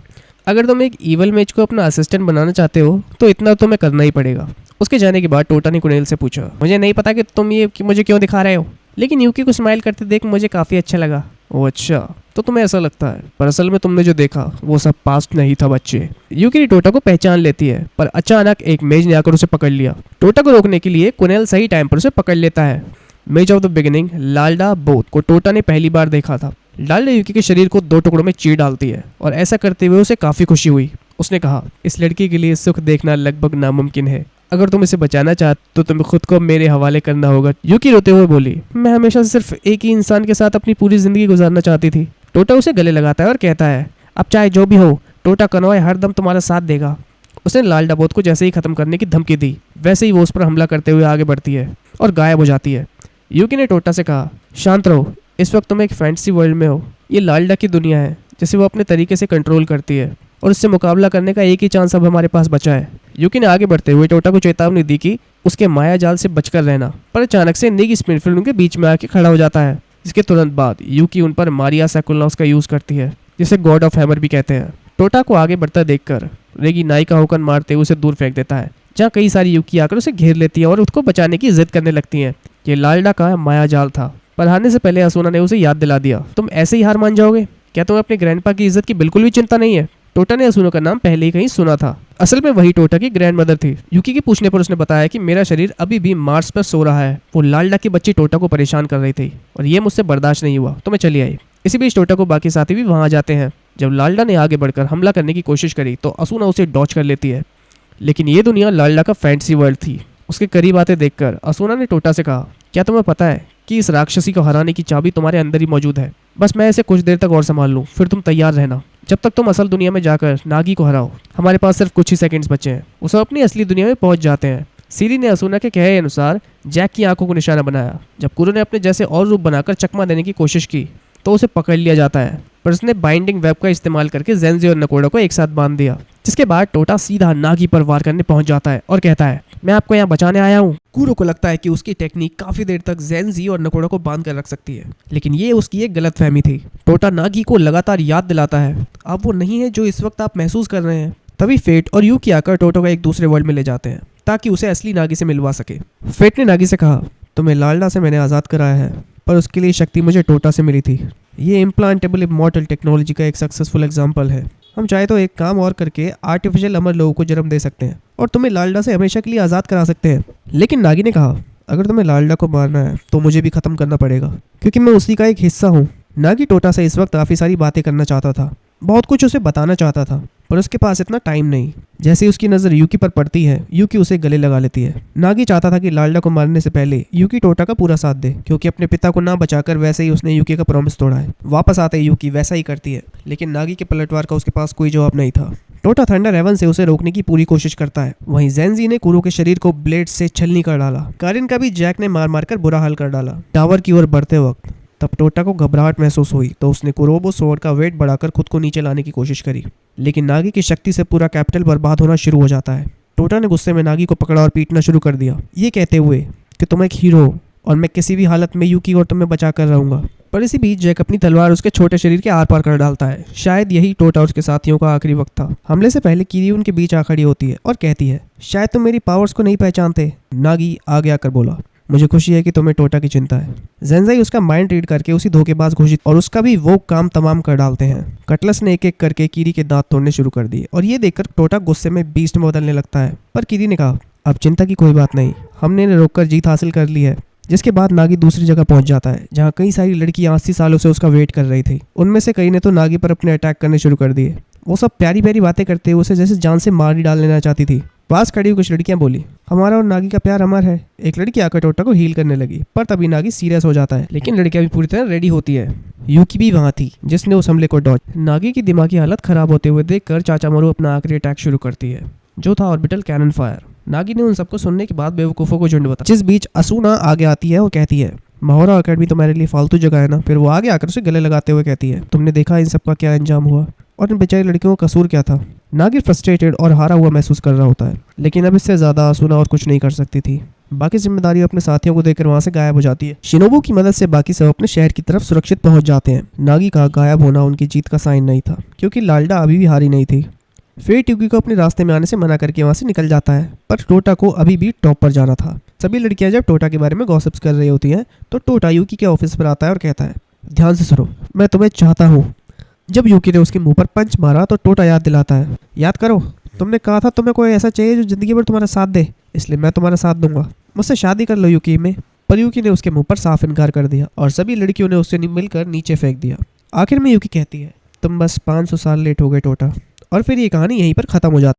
अगर तुम एक ईवल मेज को अपना असिस्टेंट बनाना चाहते हो तो इतना तुम्हें करना ही पड़ेगा। उसके जाने के बाद टोटा ने कुनेल से पूछा, मुझे नहीं पता कि तुम ये मुझे क्यों दिखा रहे हो, लेकिन यूकी को स्माइल करते देख मुझे काफी अच्छा लगा। ओह अच्छा, तो तुम्हें ऐसा लगता है, पर असल में तुमने जो देखा वो सब पास्ट नहीं था बच्चे। यूकी ने टोटा को पहचान लेती है, पर अचानक एक मेज ने आकर उसे पकड़ लिया। टोटा को रोकने के लिए कुनेल सही टाइम पर उसे पकड़ लेता है। मेज ऑफ द बिगिनिंग लाल्डा बोथ को टोटा ने पहली बार देखा था, लालडा यूकी के शरीर को 2 टुकड़ों में चीर डालती है और ऐसा करते हुए उसे काफी खुशी हुई। उसने कहा, इस लड़की के लिए सुख देखना लगभग नामुमकिन है। अगर तुम इसे बचाना चाहते तो तुम्हें खुद को मेरे हवाले करना होगा। यूकी रोते हुए बोली, मैं हमेशा सिर्फ एक ही इंसान के साथ अपनी पूरी जिंदगी गुजारना चाहती थी। टोटा उसे गले लगाता है और कहता है, अब चाहे जो भी हो, टोटा कनॉय हर दम तुम्हारा साथ देगा। उसने लाल डाबोत को जैसे ही खत्म करने की धमकी दी, वैसे ही वो उस पर हमला करते हुए आगे बढ़ती है और गायब हो जाती है। यूकी ने टोटा से कहा, शांत रहो, इस वक्त तुम एक फैंटेसी वर्ल्ड में हो। ये लालडा की दुनिया है जिसे वो अपने तरीके से कंट्रोल करती है और उससे मुकाबला करने का एक ही चांस अब हमारे पास बचा है। यूकी ने आगे बढ़ते हुए टोटा को चेतावनी दी कि उसके माया जाल से बचकर रहना, पर अचानक से निक स्पिनफील्ड उनके बीच में आके खड़ा हो जाता है। जिसके तुरंत बाद यूकी उन पर मारिया सैकुलनॉस का यूज करती है, जिसे गॉड ऑफ हैमर भी कहते हैं। टोटा को आगे बढ़ता देखकर रेगी नाई का होकर मारते हुए उसे दूर फेंक देता है, जहाँ कई सारी यूकी आकर उसे घेर लेती है और उसको बचाने की जिद करने लगती है। ये लालडा का माया जाल था, पर हारने से पहले असुना ने उसे याद दिला दिया, तुम ऐसे ही हार मान जाओगे? क्या तुम्हें अपने ग्रैंडपा की इज्जत की बिल्कुल भी चिंता नहीं है? टोटा ने असुना का नाम पहले ही कहीं सुना था। असल में वही टोटा की ग्रैंड मदर थी। यूकी के पूछने पर उसने बताया कि मेरा शरीर अभी भी मार्स पर सो रहा है। वो लालडा की बच्ची टोटा को परेशान कर रही थी और ये मुझसे बर्दाश्त नहीं हुआ तो मैं चली आई। इसी बीच टोटा को बाकी साथी भी वहां आ जाते हैं। जब लालडा ने आगे बढ़कर हमला करने की कोशिश करी तो असुना उसे डॉच कर लेती है। लेकिन ये दुनिया लालडा का फैंटेसी वर्ल्ड थी। उसके करीब आते देखकर असुना ने टोटा से कहा, क्या तुम्हें पता है कि इस राक्षसी को हराने की चाबी तुम्हारे अंदर ही मौजूद है? बस मैं इसे कुछ देर तक और संभाल लूं, फिर तुम तैयार रहना। जब तक तुम असल दुनिया में जाकर नागी को हराओ, हमारे पास सिर्फ कुछ ही सेकंड्स बचे हैं। वो सब अपनी असली दुनिया में पहुंच जाते हैं। सीरी ने असुना के कहे अनुसार जैक की आंखों को निशाना बनाया। जब कुरो ने अपने जैसे और रूप बनाकर चकमा देने की कोशिश की तो उसे पकड़ लिया जाता है, पर उसने बाइंडिंग वेब का इस्तेमाल करके ज़ेंजी और नकोडा को एक साथ बांध दिया। जिसके बाद टोटा सीधा नागी पर वार करने पहुंच जाता है और कहता है, मैं आपको यहाँ बचाने आया हूँ। कुरो को लगता है कि उसकी टेक्निक काफी देर तक ज़ेंजी और नकोडा को बांध कर रख सकती है, लेकिन ये उसकी एक गलतफहमी थी। टोटा नागी को लगातार याद दिलाता है, आप वो नहीं है जो इस वक्त आप महसूस कर रहे हैं। तभी फेट और यूकी आकर टोटो को एक दूसरे वर्ल्ड में ले जाते हैं ताकि उसे असली नागी से मिलवा सके। फेट ने नागी से कहा, तुम्हें लालडा से मैंने आज़ाद कराया है, पर उसके लिए शक्ति मुझे टोटा से मिली थी। ये इम्प्लांटेबल इमॉर्टल टेक्नोलॉजी का एक सक्सेसफुल एग्जाम्पल है। हम चाहे तो एक काम और करके आर्टिफिशियल अमर लोगों को जन्म दे सकते हैं और तुम्हें लालडा से हमेशा के लिए आज़ाद करा सकते हैं। लेकिन नागी ने कहा, अगर तुम्हें लालडा को मारना है तो मुझे भी खत्म करना पड़ेगा, क्योंकि मैं उसी का एक हिस्सा हूँ। नागी टोटा से इस वक्त काफ़ी सारी बातें करना चाहता था, बहुत कुछ उसे बताना चाहता था, पर उसके पास इतना टाइम नहीं। जैसे ही उसकी नज़र यूकी पर पड़ती है, यूकी उसे गले लगा लेती है। नागी चाहता था कि लालडा को मारने से पहले यूकी टोटा का पूरा साथ दे, क्योंकि अपने पिता को ना बचाकर वैसे ही उसने यूकी का प्रॉमिस तोड़ा है। वापस आते ही यूकी वैसा ही करती है, लेकिन नागी के पलटवार का उसके पास कोई जवाब नहीं था। टोटा थंडर हेवन से उसे रोकने की पूरी कोशिश करता है। वहीं ज़ेंजी ने कुरो के शरीर को ब्लेड से छलनी कर डाला। कारिन का भी जैक ने मार मारकर बुरा हाल कर डाला। टावर की ओर बढ़ते वक्त तब टोटा को घबराहट महसूस हुई तो उसने कुरोबो स्वॉर्ड का वेट बढ़ाकर खुद को नीचे लाने की कोशिश करी, लेकिन नागी की शक्ति से पूरा कैपिटल बर्बाद होना शुरू हो जाता है। टोटा ने गुस्से में नागी को पकड़ा और पीटना शुरू कर दिया, ये कहते हुए कि तुम एक हीरो हो और मैं किसी भी हालत में यूकी और तुम्हें बचा कर रहूंगा। पर इसी बीच जैक अपनी तलवार उसके छोटे शरीर के आर पार कर डालता है। शायद यही टोटा और उसके साथियों का आखिरी वक्त था। हमले से पहले कीरी उनके बीच आ खड़ी होती है और कहती है, शायद तुम मेरी पावर्स को नहीं पहचानते। नागी आगे आकर बोला, मुझे खुशी है कि तुम्हें टोटा की चिंता है। ज़ेंजाई उसका माइंड रीड करके उसी धोखेबाज घोषित और उसका भी वो काम तमाम कर डालते हैं। कटलस ने एक एक करके कीरी के दांत तोड़ने शुरू कर दिए और ये देखकर टोटा गुस्से में बीस्ट में बदलने लगता है। पर कीरी ने कहा, अब चिंता की कोई बात नहीं, हमने इन्हें रोककर जीत हासिल कर ली है। जिसके बाद नागी दूसरी जगह पहुंच जाता है, जहां कई सारी लड़कियां 80 सालों से उसका वेट कर रही थी। उनमें से कई ने तो नागी पर अपने अटैक करने शुरू कर दिए। वो सब प्यारी प्यारी बातें करते हुए उसे जैसे जान से मार ही डाल लेना चाहती थी। पास खड़ी हुई कुछ लड़कियां बोली, हमारा और नागी का प्यार अमर है। एक लड़की आकर टोटा को हील करने लगी, पर तभी नागी सीरियस हो जाता है। लेकिन लड़कियां भी पूरी तरह रेडी होती है। यूकी भी वहां थी, जिसने उस हमले को डॉज। नागी की दिमागी हालत खराब होते हुए देखकर चाचा मारू अपना आखिरी अटैक शुरू करती है, जो था ऑर्बिटल कैनन फायर। नागी ने उन सबको सुनने के बाद बेवकूफों को झुंड बताया। जिस बीच असुना आगे आती है और कहती है, माहोरा अकेडमी तुम्हारे लिए फालतू जगह है ना। फिर वो आगे आकर उसे गले लगाते हुए कहती है, तुमने देखा इन सबका क्या अंजाम हुआ और इन बेचारी लड़कियों का कसूर क्या था। नागी फ्रस्ट्रेटेड और हारा हुआ महसूस कर रहा होता है, लेकिन अब इससे ज्यादा असुना और कुछ नहीं कर सकती थी। बाकी जिम्मेदारी अपने साथियों को देकर वहां से गायब हो जाती है। शिनोबू की मदद से बाकी सब अपने शहर की तरफ सुरक्षित पहुंच जाते हैं। नागी का गायब होना उनकी जीत का साइन नहीं था, क्योंकि लालडा अभी भी हारी नहीं थी। फेट यूकी को अपने रास्ते में आने से मना करके वहां से निकल जाता है, पर टोटा को अभी भी टॉप पर जाना था। सभी लड़कियां जब टोटा के बारे में गॉसिप्स कर रही होती हैं तो टोटा यूकी के ऑफिस पर आता है और कहता है, ध्यान से सुनो, मैं तुम्हें चाहता हूँ। जब यूकी ने उसके मुंह पर पंच मारा तो टोटा याद दिलाता है, याद करो तुमने कहा था तुम्हें कोई ऐसा चाहिए जो जिंदगी भर तुम्हारा साथ दे, इसलिए मैं तुम्हारा साथ दूंगा। मुझसे शादी कर लो यूकी में। पर यूकी ने उसके मुंह पर साफ इनकार कर दिया और सभी लड़कियों ने उससे मिलकर नीचे फेंक दिया। आखिर में यूकी कहती है, तुम बस 500 साल लेट हो गए टोटा। और फिर ये कहानी यहीं पर खत्म हो जाती है।